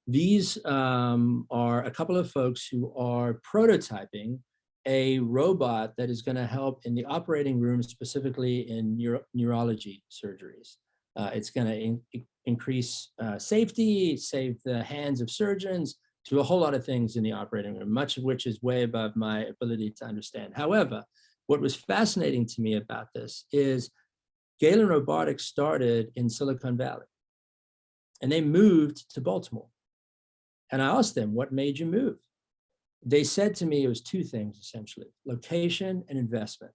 These are a couple of folks who are prototyping a robot that is going to help in the operating room, specifically in neurology surgeries. It's going to increase safety, save the hands of surgeons, do a whole lot of things in the operating room, much of which is way above my ability to understand. However, what was fascinating to me about this is Galen Robotics started in Silicon Valley, and they moved to Baltimore. And I asked them, what made you move? They said to me it was two things, essentially, location and investment,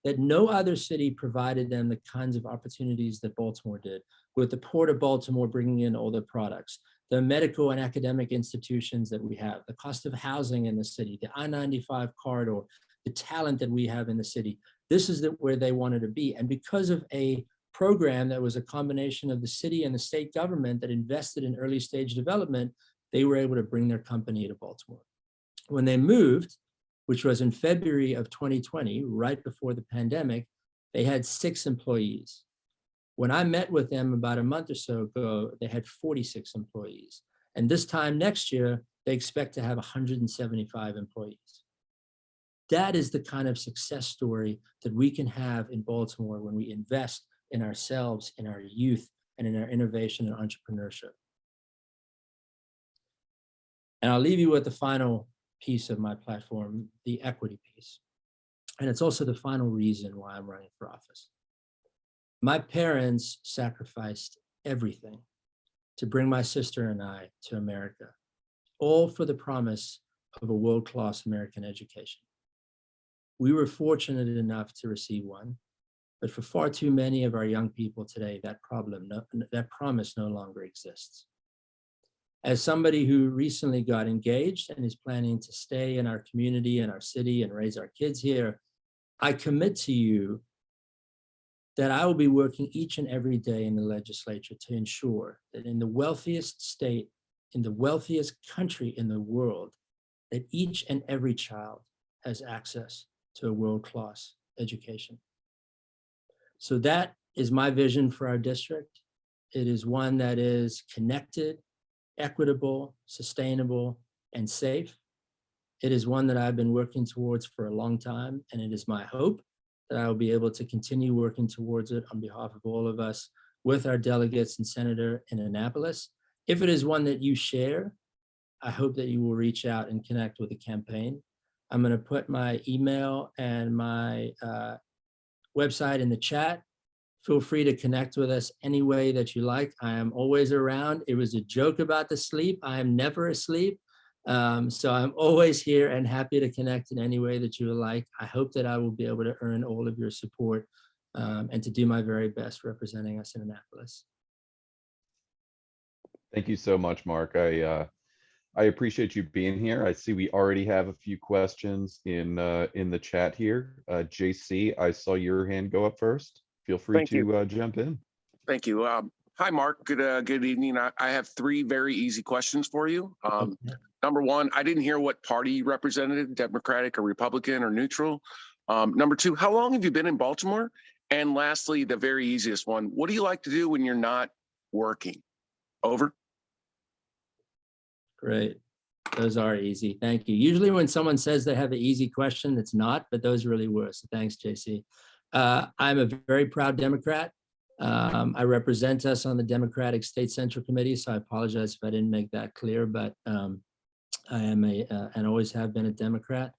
that no other city provided them the kinds of opportunities that Baltimore did, with the Port of Baltimore bringing in all the products, the medical and academic institutions that we have, the cost of housing in the city, the I-95 corridor, the talent that we have in the city. This is where they wanted to be. And because of a program that was a combination of the city and the state government that invested in early stage development, they were able to bring their company to Baltimore. When they moved, which was in February of 2020, right before the pandemic, they had 6 employees. When I met with them about a month or so ago, they had 46 employees. And this time next year, they expect to have 175 employees. That is the kind of success story that we can have in Baltimore when we invest in ourselves, in our youth, and in our innovation and entrepreneurship. And I'll leave you with the final piece of my platform, the equity piece. And it's also the final reason why I'm running for office. My parents sacrificed everything to bring my sister and I to America, all for the promise of a world-class American education. We were fortunate enough to receive one, but for far too many of our young people today, that promise no longer exists. As somebody who recently got engaged and is planning to stay in our community and our city and raise our kids here, I commit to you that I will be working each and every day in the legislature to ensure that in the wealthiest state, in the wealthiest country in the world, that each and every child has access to a world-class education. So that is my vision for our district. It is one that is connected, equitable, sustainable, and safe. It is one that I've been working towards for a long time, and it is my hope that I will be able to continue working towards it on behalf of all of us with our delegates and senator in Annapolis. If it is one that you share, I hope that you will reach out and connect with the campaign. I'm going to put my email and my website in the chat. Feel free to connect with us any way that you like. I am always around. It was a joke about the sleep. I am never asleep. So I'm always here and happy to connect in any way that you would like. I hope that I will be able to earn all of your support and to do my very best representing us in Annapolis. Thank you so much, Mark. I appreciate you being here. I see we already have a few questions in the chat here. JC, I saw your hand go up first. Feel free to jump in. Thank you. Hi, Mark. Good evening. I have 3 very easy questions for you. Number 1, I didn't hear what party you represented, Democratic or Republican or neutral. Number 2, how long have you been in Baltimore? And lastly, the very easiest one, what do you like to do when you're not working? Over. Great. Those are easy. Thank you. Usually when someone says they have an easy question, it's not, but those really were. So thanks, JC. I'm a very proud Democrat. I represent us on the Democratic State Central Committee, so I apologize if I didn't make that clear, but I am and always have been a Democrat.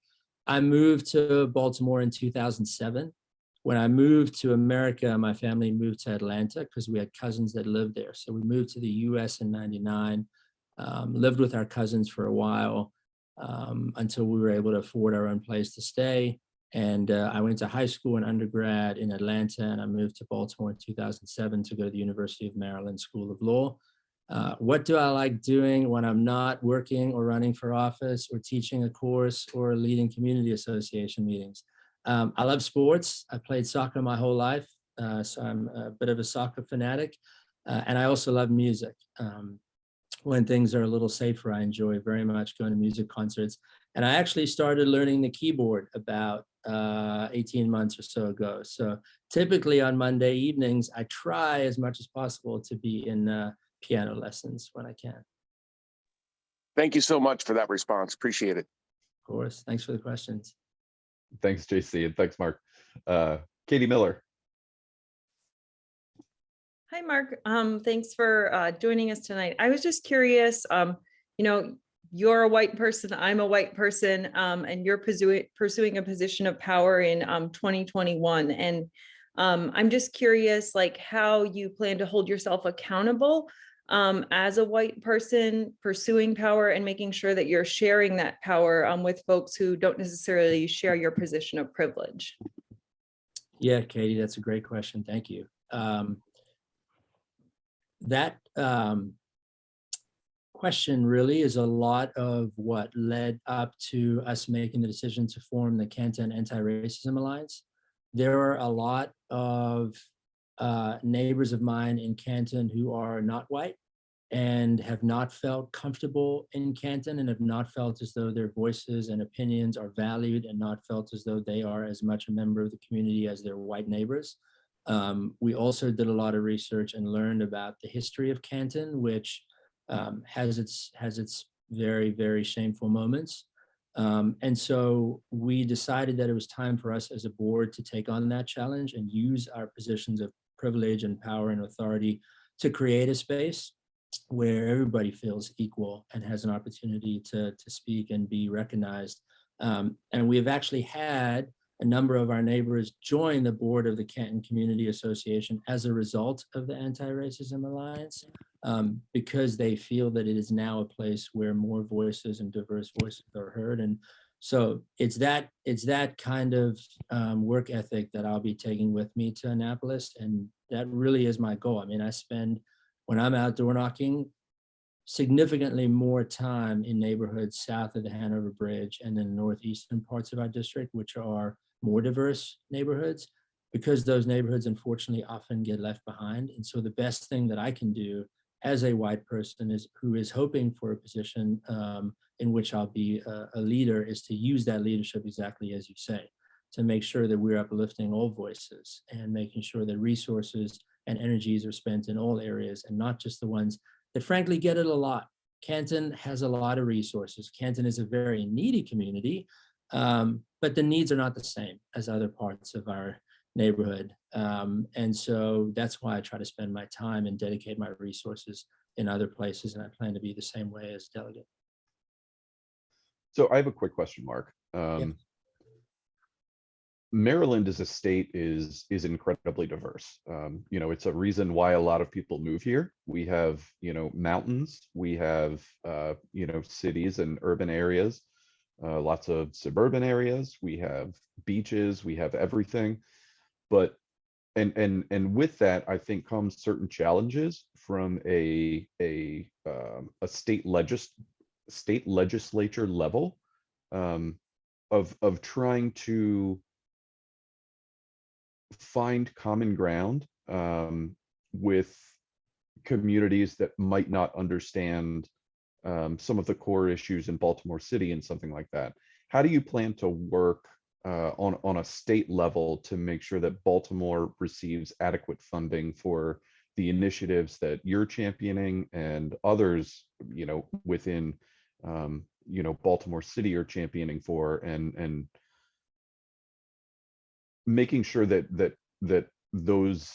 I moved to Baltimore in 2007. When I moved to America, my family moved to Atlanta because we had cousins that lived there. So we moved to the US in '99, lived with our cousins for a while until we were able to afford our own place to stay. And I went to high school and undergrad in Atlanta, and I moved to Baltimore in 2007 to go to the University of Maryland School of Law. What do I like doing when I'm not working or running for office or teaching a course or leading community association meetings? I love sports. I played soccer my whole life, so I'm a bit of a soccer fanatic. And I also love music. When things are a little safer, I enjoy very much going to music concerts. And I actually started learning the keyboard about 18 months or so ago. So typically on Monday evenings, I try as much as possible to be in piano lessons when I can. Of Thank you so much for that response. Appreciate it. course. Thanks for the questions. Thanks, JC, and thanks, Mark. Katie Miller. Hi, Mark. Thanks for joining us tonight. I was just curious, you know, you're a white person, I'm a white person, and you're pursuing a position of power in 2021. And I'm just curious, like, how you plan to hold yourself accountable as a white person pursuing power and making sure that you're sharing that power with folks who don't necessarily share your position of privilege. Yeah, Katie, that's a great question. Thank you. That question really is a lot of what led up to us making the decision to form the Canton Anti-Racism Alliance. There are a lot of neighbors of mine in Canton who are not white and have not felt comfortable in Canton and have not felt as though their voices and opinions are valued and not felt as though they are as much a member of the community as their white neighbors. We also did a lot of research and learned about the history of Canton, which has its very, very shameful moments. And so we decided that it was time for us as a board to take on that challenge and use our positions of privilege and power and authority to create a space where everybody feels equal and has an opportunity to speak and be recognized. And we've actually had a number of our neighbors join the board of the Canton Community Association as a result of the Anti-Racism Alliance, because they feel that it is now a place where more voices and diverse voices are heard. And so it's that kind of work ethic that I'll be taking with me to Annapolis. And that really is my goal. I mean, I spend, when I'm out door knocking, significantly more time in neighborhoods south of the Hanover Bridge and in the northeastern parts of our district, which are more diverse neighborhoods, because those neighborhoods unfortunately often get left behind. And so the best thing that I can do as a white person who is hoping for a position in which I'll be a leader is to use that leadership exactly as you say, to make sure that we're uplifting all voices and making sure that resources and energies are spent in all areas and not just the ones that frankly get it a lot. Canton has a lot of resources. Canton is a very needy community, but the needs are not the same as other parts of our neighborhood. And so that's why I try to spend my time and dedicate my resources in other places. And I plan to be the same way as delegate. So I have a quick question, Mark. Maryland as a state is incredibly diverse. You know, it's a reason why a lot of people move here. We have, you know, mountains, we have, you know, cities and urban areas, lots of suburban areas, we have beaches, we have everything. But and with that, I think comes certain challenges from a state legislature level of trying to find common ground with communities that might not understand some of the core issues in Baltimore City and something like that. How do you plan to work on a state level to make sure that Baltimore receives adequate funding for the initiatives that you're championing and others, you know, within you know, Baltimore City are championing for, and making sure that those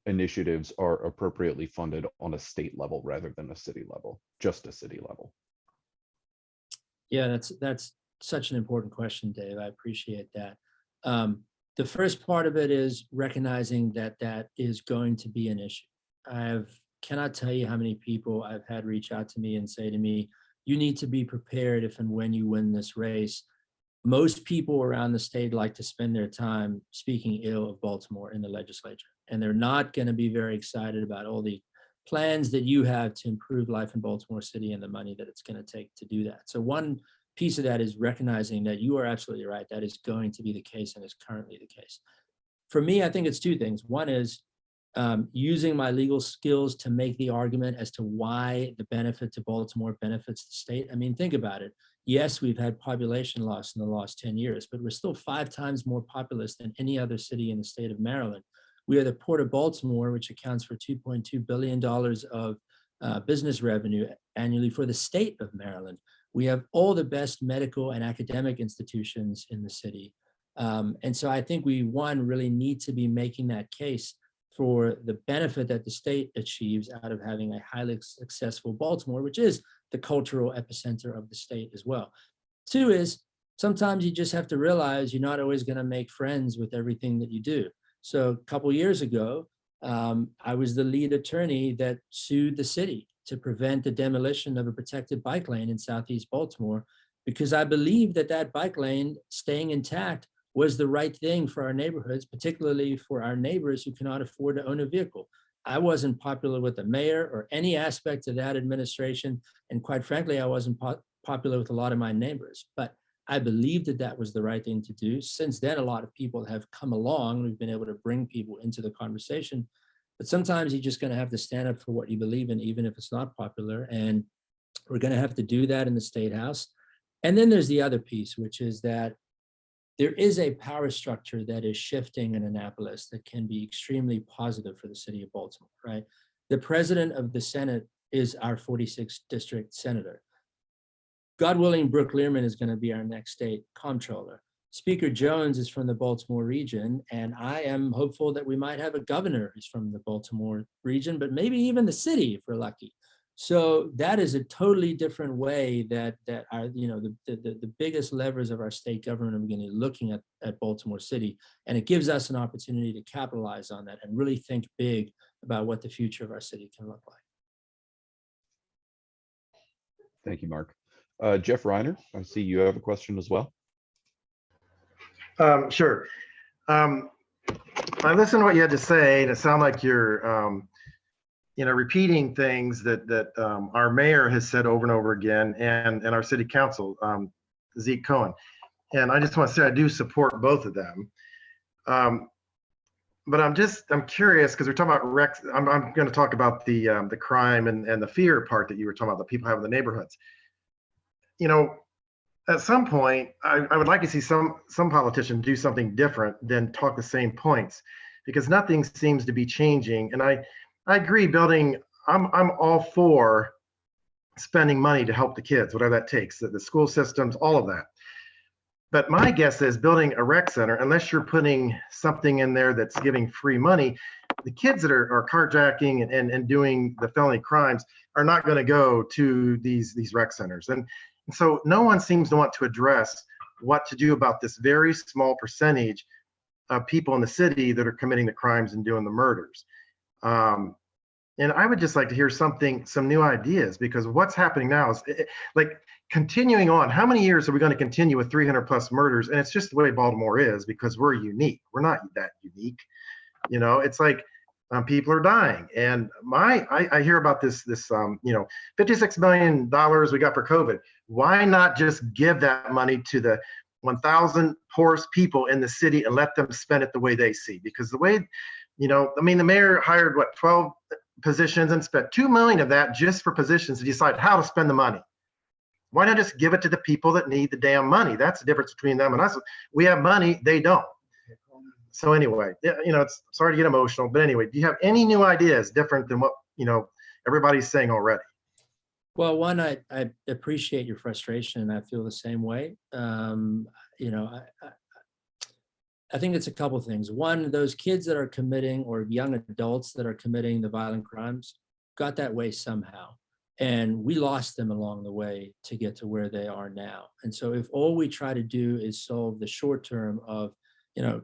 initiatives are appropriately funded on a state level rather than a city level, just a city level? Yeah, that's such an important question, Dave. I appreciate that. The first part of it is recognizing that that is going to be an issue. Cannot tell you how many people I've had reach out to me and say to me, you need to be prepared if and when you win this race, most people around the state like to spend their time speaking ill of Baltimore in the legislature, and they're not going to be very excited about all the plans that you have to improve life in Baltimore City and the money that it's going to take to do that. So one piece of that is recognizing that you are absolutely right. That is going to be the case and is currently the case. For me, I think it's two things. One is using my legal skills to make the argument as to why the benefit to Baltimore benefits the state. I mean, think about it. Yes, we've had population loss in the last 10 years, but we're still 5 times more populous than any other city in the state of Maryland. We are the Port of Baltimore, which accounts for $2.2 billion of business revenue annually for the state of Maryland. We have all the best medical and academic institutions in the city. And so I think we, one, really need to be making that case for the benefit that the state achieves out of having a highly successful Baltimore, which is the cultural epicenter of the state as well. Two is sometimes you just have to realize you're not always going to make friends with everything that you do. So a couple of years ago, I was the lead attorney that sued the city to prevent the demolition of a protected bike lane in Southeast Baltimore, because I believe that that bike lane staying intact was the right thing for our neighborhoods, particularly for our neighbors who cannot afford to own a vehicle. I wasn't popular with the mayor or any aspect of that administration. And quite frankly, I wasn't popular with a lot of my neighbors, but I believed that that was the right thing to do. Since then, a lot of people have come along. We've been able to bring people into the conversation, but sometimes you're just going to have to stand up for what you believe in, even if it's not popular. And we're going to have to do that in the State House. And then there's the other piece, which is that there is a power structure that is shifting in Annapolis that can be extremely positive for the city of Baltimore, right? The president of the Senate is our 46th district senator. God willing, Brooke Learman is going to be our next state comptroller. Speaker Jones is from the Baltimore region, and I am hopeful that we might have a governor who's from the Baltimore region, but maybe even the city if we're lucky. So that is a totally different way that our, the biggest levers of our state government are going to be looking at Baltimore City. And it gives us an opportunity to capitalize on that and really think big about what the future of our city can look like. Thank you, Mark. Jeff Reiner, I see you have a question as well. Sure. I listened to what you had to say, and it sounded like you're repeating things that our mayor has said over and over again, and our city council, Zeke Cohen. And I just want to say I do support both of them. But I'm curious because we're talking about I'm going to talk about the crime and the fear part that you were talking about, that people have in the neighborhoods. At some point, I would like to see some politician do something different than talk the same points, because nothing seems to be changing. And I agree, I'm all for spending money to help the kids, whatever that takes, the school systems, all of that. But my guess is building a rec center, unless you're putting something in there that's giving free money, the kids that are carjacking and doing the felony crimes are not going to go to these rec centers. And so no one seems to want to address what to do about this very small percentage of people in the city that are committing the crimes and doing the murders. And I would just like to hear some new ideas, because what's happening now is like continuing on. How many years are we going to continue with 300 plus murders? And it's just the way Baltimore is, because we're unique. We're not that unique. It's like people are dying. And I hear about this $56 million we got for COVID. Why not just give that money to the 1,000 poorest people in the city and let them spend it the way they see? Because the way, the mayor hired 12 positions and spent $2 million of that just for positions to decide how to spend the money. Why not just give it to the people that need the damn money? That's the difference between them and us. We have money, they don't. So anyway, it's sorry to get emotional, but anyway, do you have any new ideas different than what, everybody's saying already? Well, one, I appreciate your frustration, and I feel the same way. I think it's a couple of things. One, those kids that are committing, or young adults that are committing the violent crimes, got that way somehow. And we lost them along the way to get to where they are now. And so if all we try to do is solve the short term of,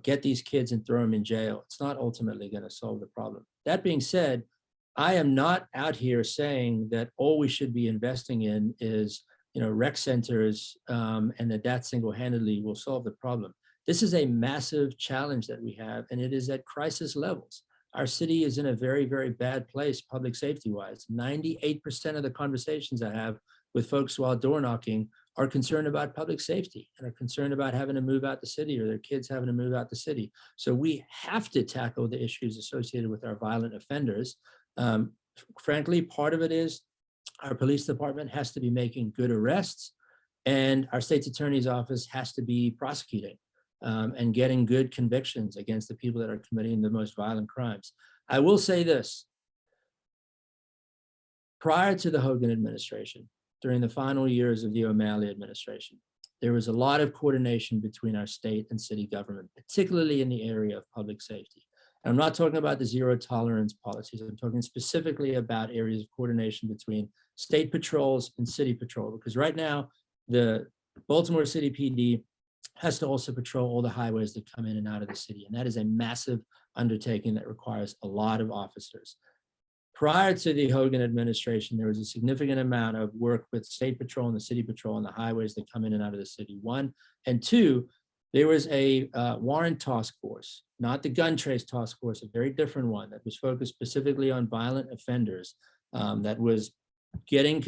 get these kids and throw them in jail, it's not ultimately going to solve the problem. That being said, I am not out here saying that all we should be investing in is, rec centers, and that single-handedly will solve the problem. This is a massive challenge that we have, and it is at crisis levels. Our city is in a very, very bad place, public safety-wise. 98% of the conversations I have with folks while door knocking are concerned about public safety and are concerned about having to move out the city or their kids having to move out the city. So we have to tackle the issues associated with our violent offenders. Frankly, part of it is our police department has to be making good arrests, and our state's attorney's office has to be prosecuting and getting good convictions against the people that are committing the most violent crimes. I will say this. Prior to the Hogan administration, during the final years of the O'Malley administration, there was a lot of coordination between our state and city government, particularly in the area of public safety. And I'm not talking about the zero tolerance policies. I'm talking specifically about areas of coordination between state patrols and city patrol, because right now the Baltimore City PD has to also patrol all the highways that come in and out of the city. And that is a massive undertaking that requires a lot of officers. Prior to the Hogan administration, there was a significant amount of work with state patrol and the city patrol on the highways that come in and out of the city, one. And two, there was a warrant task force, not the gun trace task force, a very different one that was focused specifically on violent offenders, that was getting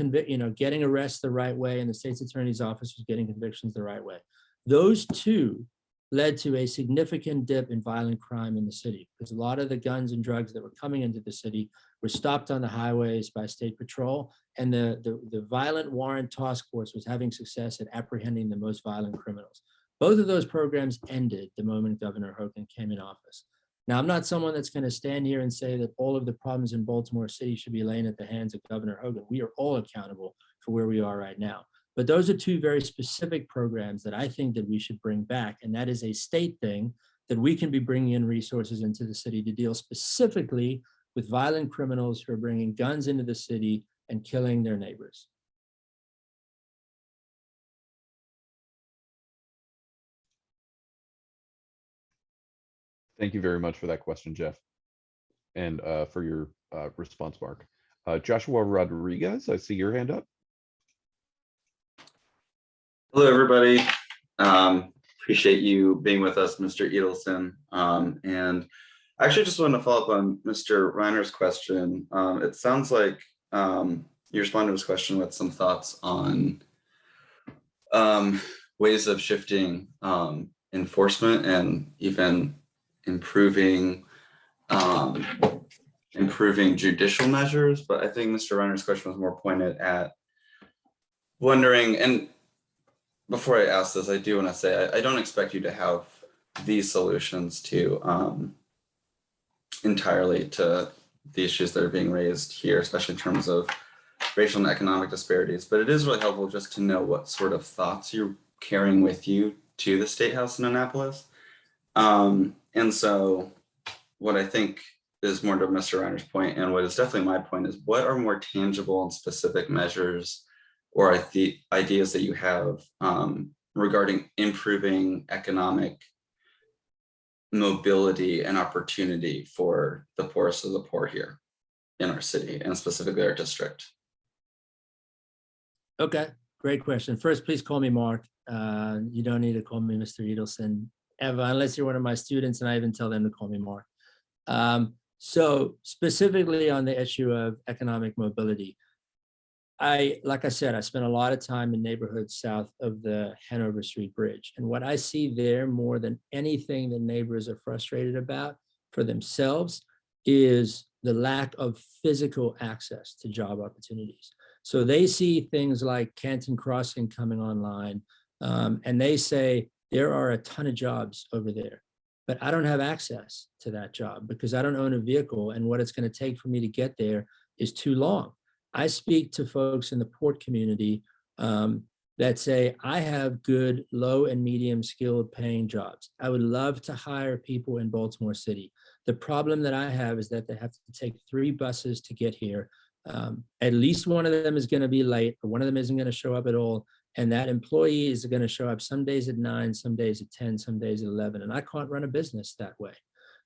arrests the right way, and the state's attorney's office was getting convictions the right way. Those two led to a significant dip in violent crime in the city, because a lot of the guns and drugs that were coming into the city were stopped on the highways by state patrol, and the violent warrant task force was having success at apprehending the most violent criminals. Both of those programs ended the moment Governor Hogan came in office. Now, I'm not someone that's going to stand here and say that all of the problems in Baltimore City should be laying at the hands of Governor Hogan. We are all accountable for where we are right now. But those are two very specific programs that I think that we should bring back. And that is a state thing that we can be bringing in resources into the city to deal specifically with violent criminals who are bringing guns into the city and killing their neighbors. Thank you very much for that question, Jeff, and for your response, Mark. Joshua Rodriguez, I see your hand up. Hello, everybody. Appreciate you being with us, Mr. Edelson. And I actually just wanted to follow up on Mr. Reiner's question. It sounds like you responded to his question with some thoughts on ways of shifting enforcement and even improving judicial measures. But I think Mr. Reiner's question was more pointed at wondering, and before I ask this, I do want to say I don't expect you to have these solutions to entirely to the issues that are being raised here, especially in terms of racial and economic disparities. But it is really helpful just to know what sort of thoughts you're carrying with you to the State House in Annapolis. And so what I think is more to Mr. Reiner's point, and what is definitely my point, is what are more tangible and specific measures or the ideas that you have regarding improving economic mobility and opportunity for the poorest of the poor here in our city, and specifically our district? Okay, great question. First, please call me Mark. You don't need to call me Mr. Edelson ever, unless you're one of my students, and I even tell them to call me Mark. So specifically on the issue of economic mobility, like I said, I spent a lot of time in neighborhoods south of the Hanover Street Bridge. And what I see there more than anything that neighbors are frustrated about for themselves is the lack of physical access to job opportunities. So they see things like Canton Crossing coming online, and they say, there are a ton of jobs over there, but I don't have access to that job because I don't own a vehicle, and what it's going to take for me to get there is too long. I speak to folks in the port community that say, I have good low and medium skilled paying jobs. I would love to hire people in Baltimore City. The problem that I have is that they have to take 3 buses to get here. At least one of them is going to be late, or one of them isn't going to show up at all. And that employee is going to show up some days at 9, some days at 10, some days at 11. And I can't run a business that way.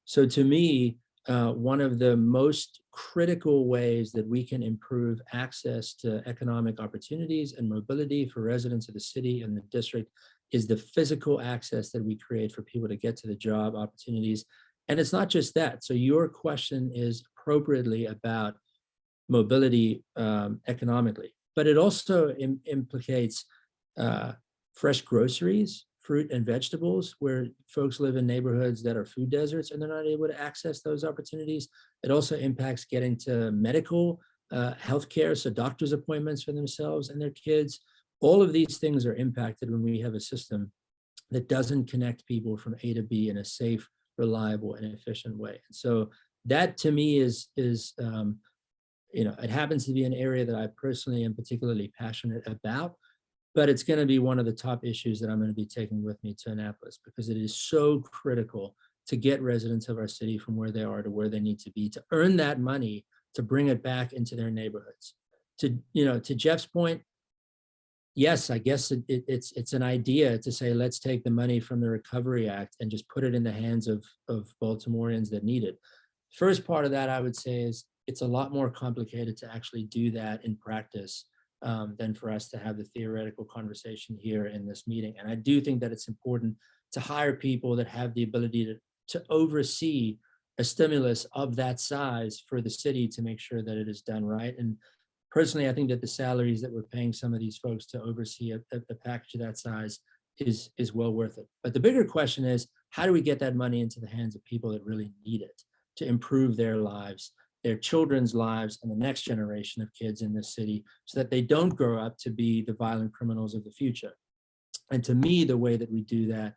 So to me, one of the most critical ways that we can improve access to economic opportunities and mobility for residents of the city and the district is the physical access that we create for people to get to the job opportunities. And it's not just that. So your question is appropriately about mobility economically, but it also implicates fresh groceries, fruit and vegetables, where folks live in neighborhoods that are food deserts and they're not able to access those opportunities. It also impacts getting to medical healthcare, so doctor's appointments for themselves and their kids. All of these things are impacted when we have a system that doesn't connect people from A to B in a safe, reliable, and efficient way. And so that to me is it happens to be an area that I personally am particularly passionate about, but it's going to be one of the top issues that I'm going to be taking with me to Annapolis, because it is so critical to get residents of our city from where they are to where they need to be, to earn that money, to bring it back into their neighborhoods. To Jeff's point, yes, I guess it's an idea to say, let's take the money from the Recovery Act and just put it in the hands of Baltimoreans that need it. First part of that, I would say, is it's a lot more complicated to actually do that in practice than for us to have the theoretical conversation here in this meeting. And I do think that it's important to hire people that have the ability to oversee a stimulus of that size for the city to make sure that it is done right. And personally, I think that the salaries that we're paying some of these folks to oversee a package of that size is well worth it. But the bigger question is, how do we get that money into the hands of people that really need it to improve their lives, their children's lives, and the next generation of kids in this city, so that they don't grow up to be the violent criminals of the future? And to me, the way that we do that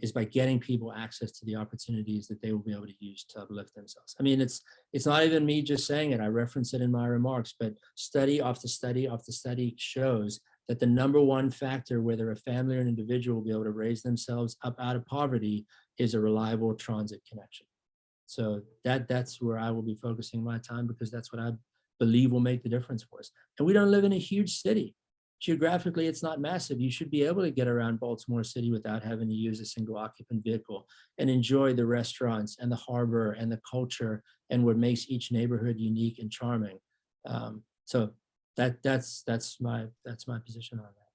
is by getting people access to the opportunities that they will be able to use to uplift themselves. I mean, it's not even me just saying it. I reference it in my remarks, but study after study after study shows that the number one factor whether a family or an individual will be able to raise themselves up out of poverty is a reliable transit connection. So that's where I will be focusing my time, because that's what I believe will make the difference for us. And we don't live in a huge city. Geographically, it's not massive. You should be able to get around Baltimore City without having to use a single occupant vehicle and enjoy the restaurants and the harbor and the culture and what makes each neighborhood unique and charming. So that's my position on that.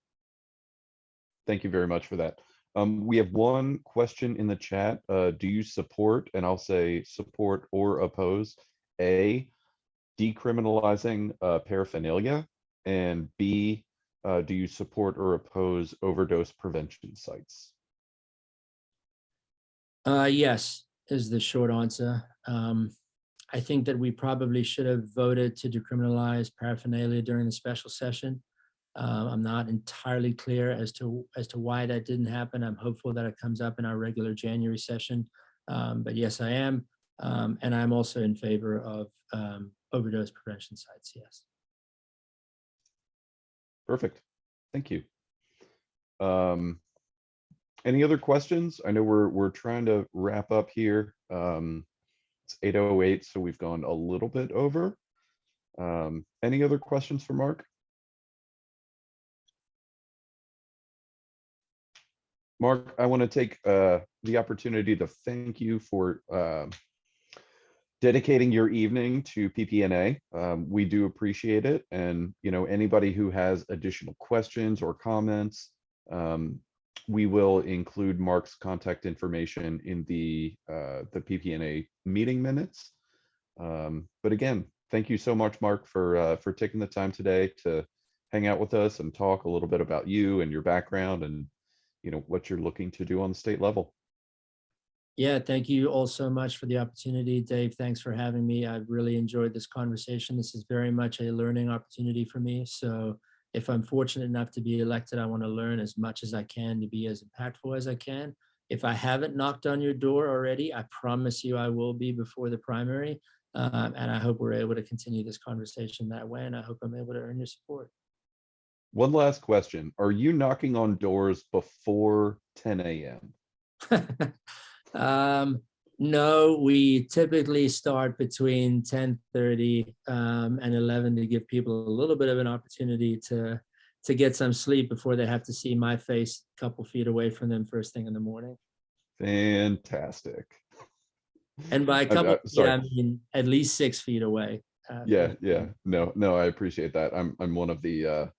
Thank you very much for that. We have one question in the chat. Do you support, and I'll say support or oppose, A, decriminalizing paraphernalia, and B, do you support or oppose overdose prevention sites? Yes, is the short answer. I think that we probably should have voted to decriminalize paraphernalia during the special session. I'm not entirely clear as to why that didn't happen. I'm hopeful that it comes up in our regular January session. But yes, I am. And I'm also in favor of overdose prevention sites, yes. Perfect. Thank you. Any other questions? I know we're trying to wrap up here. It's 8:08, so we've gone a little bit over. Any other questions for Mark? Mark, I want to take the opportunity to thank you for dedicating your evening to PPNA. We do appreciate it. And, anybody who has additional questions or comments, we will include Mark's contact information in the PPNA meeting minutes. But again, thank you so much, Mark, for taking the time today to hang out with us and talk a little bit about you and your background and what you're looking to do on the state level. Yeah, thank you all so much for the opportunity. Dave, thanks for having me. I've really enjoyed this conversation. This is very much a learning opportunity for me. So if I'm fortunate enough to be elected, I want to learn as much as I can to be as impactful as I can. If I haven't knocked on your door already, I promise you I will be before the primary. And I hope we're able to continue this conversation that way. And I hope I'm able to earn your support. One last question. Are you knocking on doors before 10 a.m.? No, we typically start between 10:30 and 11 to give people a little bit of an opportunity to get some sleep before they have to see my face a couple feet away from them first thing in the morning. Fantastic. And by a couple, yeah, sorry. I mean, at least 6 feet away. Yeah, yeah. No, I appreciate that. I'm one of the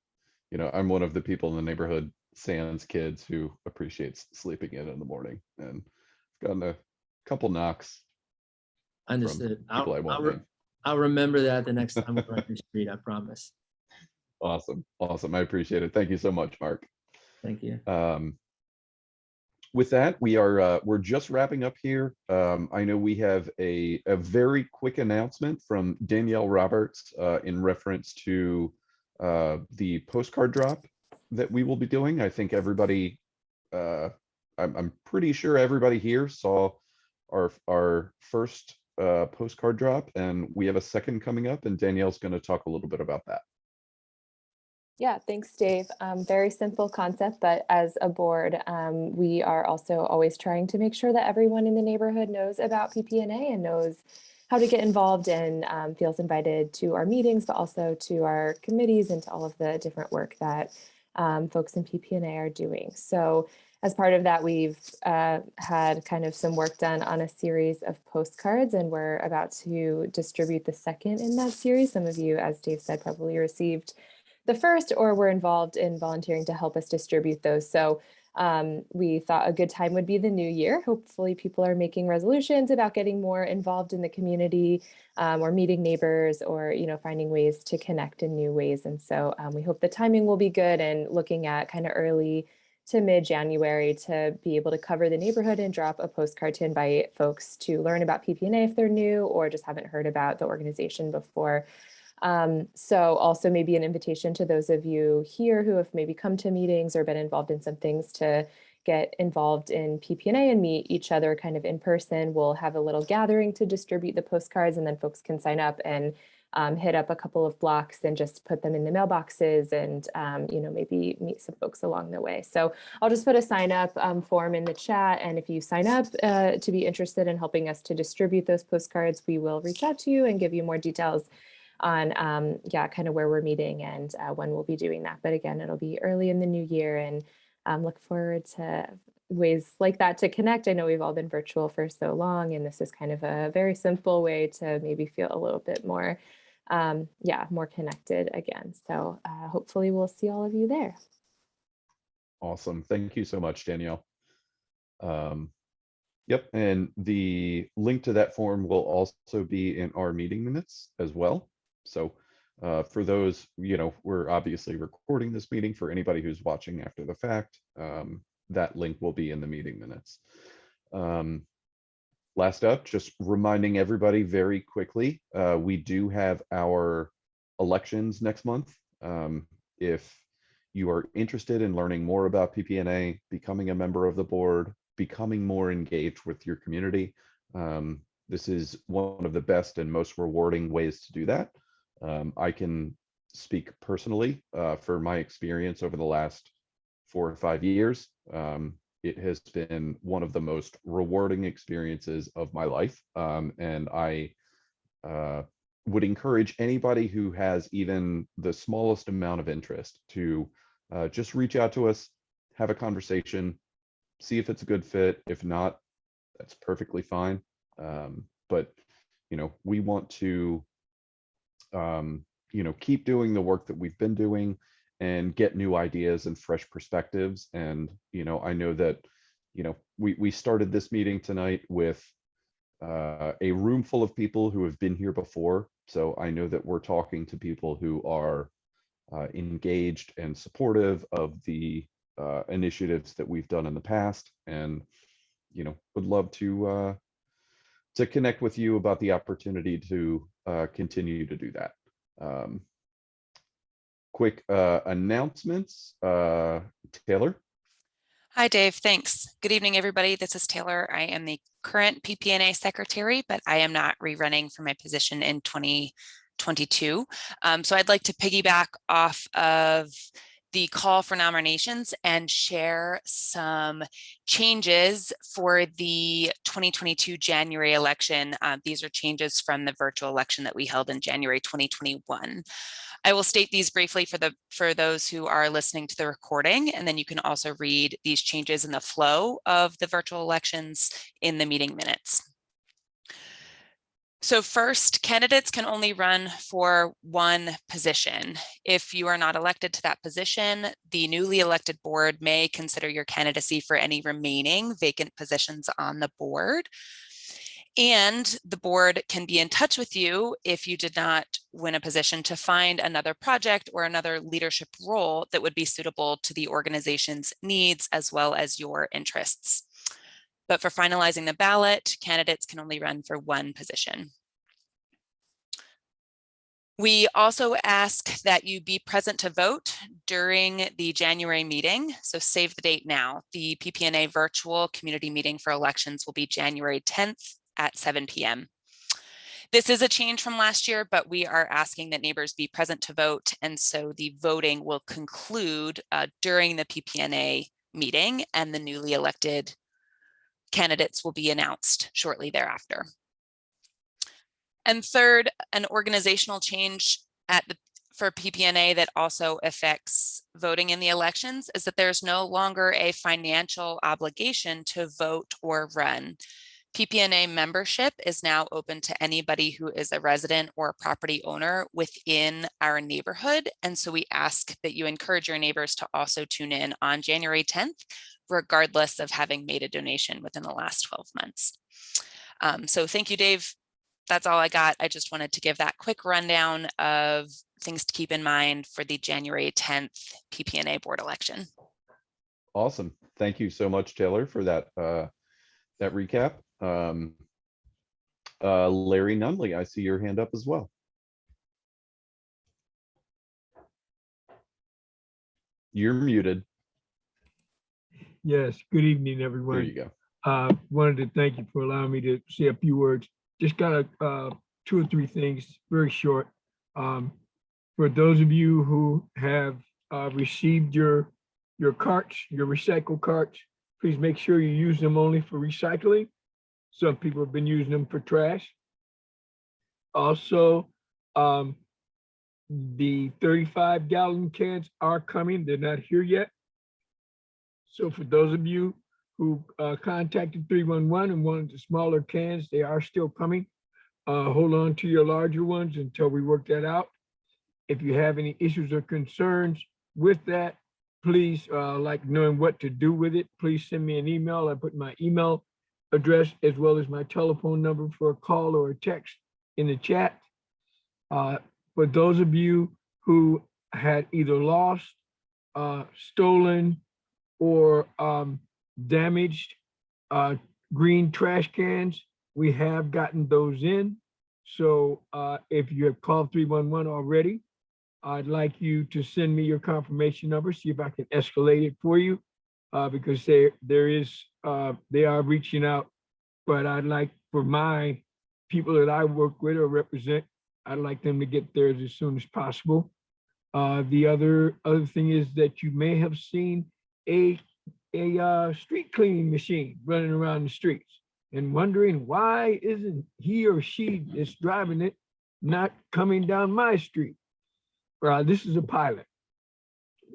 I'm one of the people in the neighborhood, sans kids, who appreciates sleeping in the morning, and I've gotten a couple knocks from Understood. people I won't name. I'll remember that the next time we're on your street, I promise. Awesome. I appreciate it. Thank you so much, Mark. Thank you. With that, we're just wrapping up here. I know we have a very quick announcement from Danielle Roberts in reference to the postcard drop that we will be doing. I think everybody, I'm pretty sure everybody here saw our first postcard drop, and we have a second coming up, and Danielle's going to talk a little bit about that. Yeah, thanks, Dave. Very simple concept, but as a board, we are also always trying to make sure that everyone in the neighborhood knows about PPNA and knows how to get involved and feels invited to our meetings, but also to our committees and to all of the different work that folks in PPNA are doing. So as part of that, we've had kind of some work done on a series of postcards, and we're about to distribute the second in that series. Some of you, as Dave said, probably received the first or were involved in volunteering to help us distribute those. So we thought a good time would be the new year. Hopefully people are making resolutions about getting more involved in the community, or meeting neighbors, or finding ways to connect in new ways. And so we hope the timing will be good, and looking at kind of early to mid-January to be able to cover the neighborhood and drop a postcard to invite folks to learn about PPNA if they're new or just haven't heard about the organization before. So also maybe an invitation to those of you here who have maybe come to meetings or been involved in some things to get involved in PPNA and meet each other kind of in person. We'll have a little gathering to distribute the postcards, and then folks can sign up and hit up a couple of blocks and just put them in the mailboxes, and maybe meet some folks along the way. So I'll just put a sign up form in the chat, and if you sign up to be interested in helping us to distribute those postcards, we will reach out to you and give you more details on kind of where we're meeting and when we'll be doing that. But again, it'll be early in the new year, and look forward to ways like that to connect. I know we've all been virtual for so long, and this is kind of a very simple way to maybe feel a little bit more more connected again. So hopefully we'll see all of you there. Awesome. Thank you so much, Danielle. Yep, and the link to that form will also be in our meeting minutes as well. So for those, we're obviously recording this meeting. For anybody who's watching after the fact, that link will be in the meeting minutes. Last up, just reminding everybody very quickly, we do have our elections next month. If you are interested in learning more about PPNA, becoming a member of the board, becoming more engaged with your community, this is one of the best and most rewarding ways to do that. I can speak personally for my experience over the last 4 or 5 years. It has been one of the most rewarding experiences of my life, and I would encourage anybody who has even the smallest amount of interest to just reach out to us, have a conversation, see if it's a good fit. If not, that's perfectly fine. But we want to keep doing the work that we've been doing and get new ideas and fresh perspectives. And I know that we started this meeting tonight with a room full of people who have been here before. So I know that we're talking to people who are engaged and supportive of the initiatives that we've done in the past, and would love to connect with you about the opportunity to continue to do that. Quick announcements. Taylor. Hi, Dave. Thanks. Good evening, everybody. This is Taylor. I am the current PPNA secretary, but I am not rerunning for my position in 2022. So I'd like to piggyback off of the call for nominations and share some changes for the 2022 January election. These are changes from the virtual election that we held in January 2021. I will state these briefly for those who are listening to the recording, and then you can also read these changes in the flow of the virtual elections in the meeting minutes. So first, candidates can only run for one position. If you are not elected to that position, the newly elected board may consider your candidacy for any remaining vacant positions on the board. And the board can be in touch with you if you did not win a position to find another project or another leadership role that would be suitable to the organization's needs as well as your interests. But for finalizing the ballot, candidates can only run for one position. We also ask that you be present to vote during the January meeting. So save the date now. The PPNA virtual community meeting for elections will be January 10th at 7 p.m. This is a change from last year, but we are asking that neighbors be present to vote. And so the voting will conclude during the PPNA meeting, and the newly elected candidates will be announced shortly thereafter. And third, an organizational change for PPNA that also affects voting in the elections is that there's no longer a financial obligation to vote or run. PPNA membership is now open to anybody who is a resident or a property owner within our neighborhood. And so we ask that you encourage your neighbors to also tune in on January 10th, regardless of having made a donation within the last 12 months. So thank you, Dave. That's all I got. I just wanted to give that quick rundown of things to keep in mind for the January 10th PPNA board election. Awesome. Thank you so much, Taylor, for that that recap. Larry Nunley, I see your hand up as well. You're muted. Yes, good evening, There everyone. you go. Wanted to thank you for allowing me to say a few words. Just got two or three things, very short. For those of you who have received your carts, your recycle carts, please make sure you use them only for recycling. Some people have been using them for trash. Also, the 35-gallon cans are coming. They're not here yet. So for those of you who contacted 311 and wanted the smaller cans, they are still coming. Hold on to your larger ones until we work that out. If you have any issues or concerns with that, please, like knowing what to do with it, please send me an email. I put my email address as well as my telephone number for a call or a text in the chat. For those of you who had either lost, stolen, or damaged green trash cans, we have gotten those in. So if you have called 311 already, I'd like you to send me your confirmation number, see if I can escalate it for you, because they are reaching out. But I'd like for my people that I work with or represent, I'd like them to get theirs as soon as possible. The other thing is that you may have seen a street cleaning machine running around the streets and wondering why isn't he or she that's driving it not coming down my street. This is a pilot.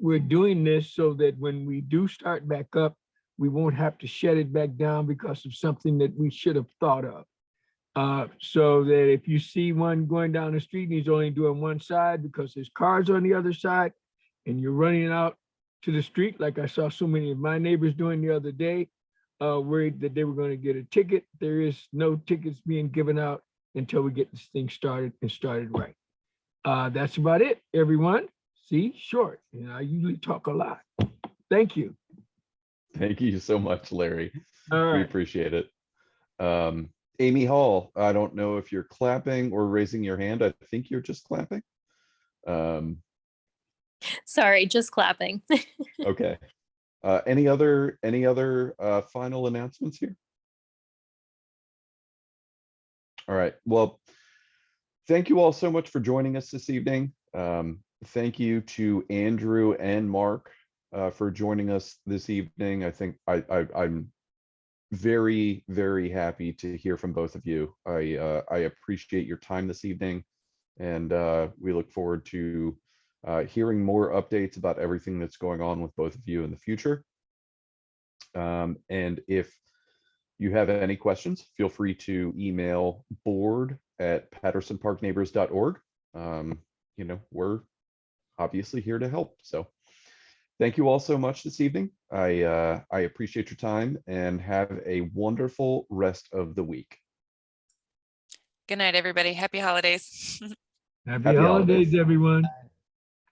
We're doing this so that when we do start back up, we won't have to shut it back down because of something that we should have thought of. So that if you see one going down the street and he's only doing one side because his car's on the other side and you're running out to the street, like I saw so many of my neighbors doing the other day, worried that they were going to get a ticket. There is no tickets being given out until we get this thing started and started right. That's about it, everyone. See, short. And I usually talk a lot. Thank you. Thank you so much, Larry. All right. We appreciate it. Amy Hall, I don't know if you're clapping or raising your hand. I think you're just clapping. Sorry, just clapping. Okay. Any other final announcements here? All right. Well, thank you all so much for joining us this evening. Thank you to Andrew and Mark for joining us this evening. I think I'm very, very happy to hear from both of you. I appreciate your time this evening, and we look forward to hearing more updates about everything that's going on with both of you in the future. And if you have any questions, feel free to email board at pattersonparkneighbors.org. You know, we're obviously here to help. So thank you all so much this evening. I appreciate your time and have a wonderful rest of the week. Good night, everybody. Happy holidays. Happy Happy holidays, holidays. everyone.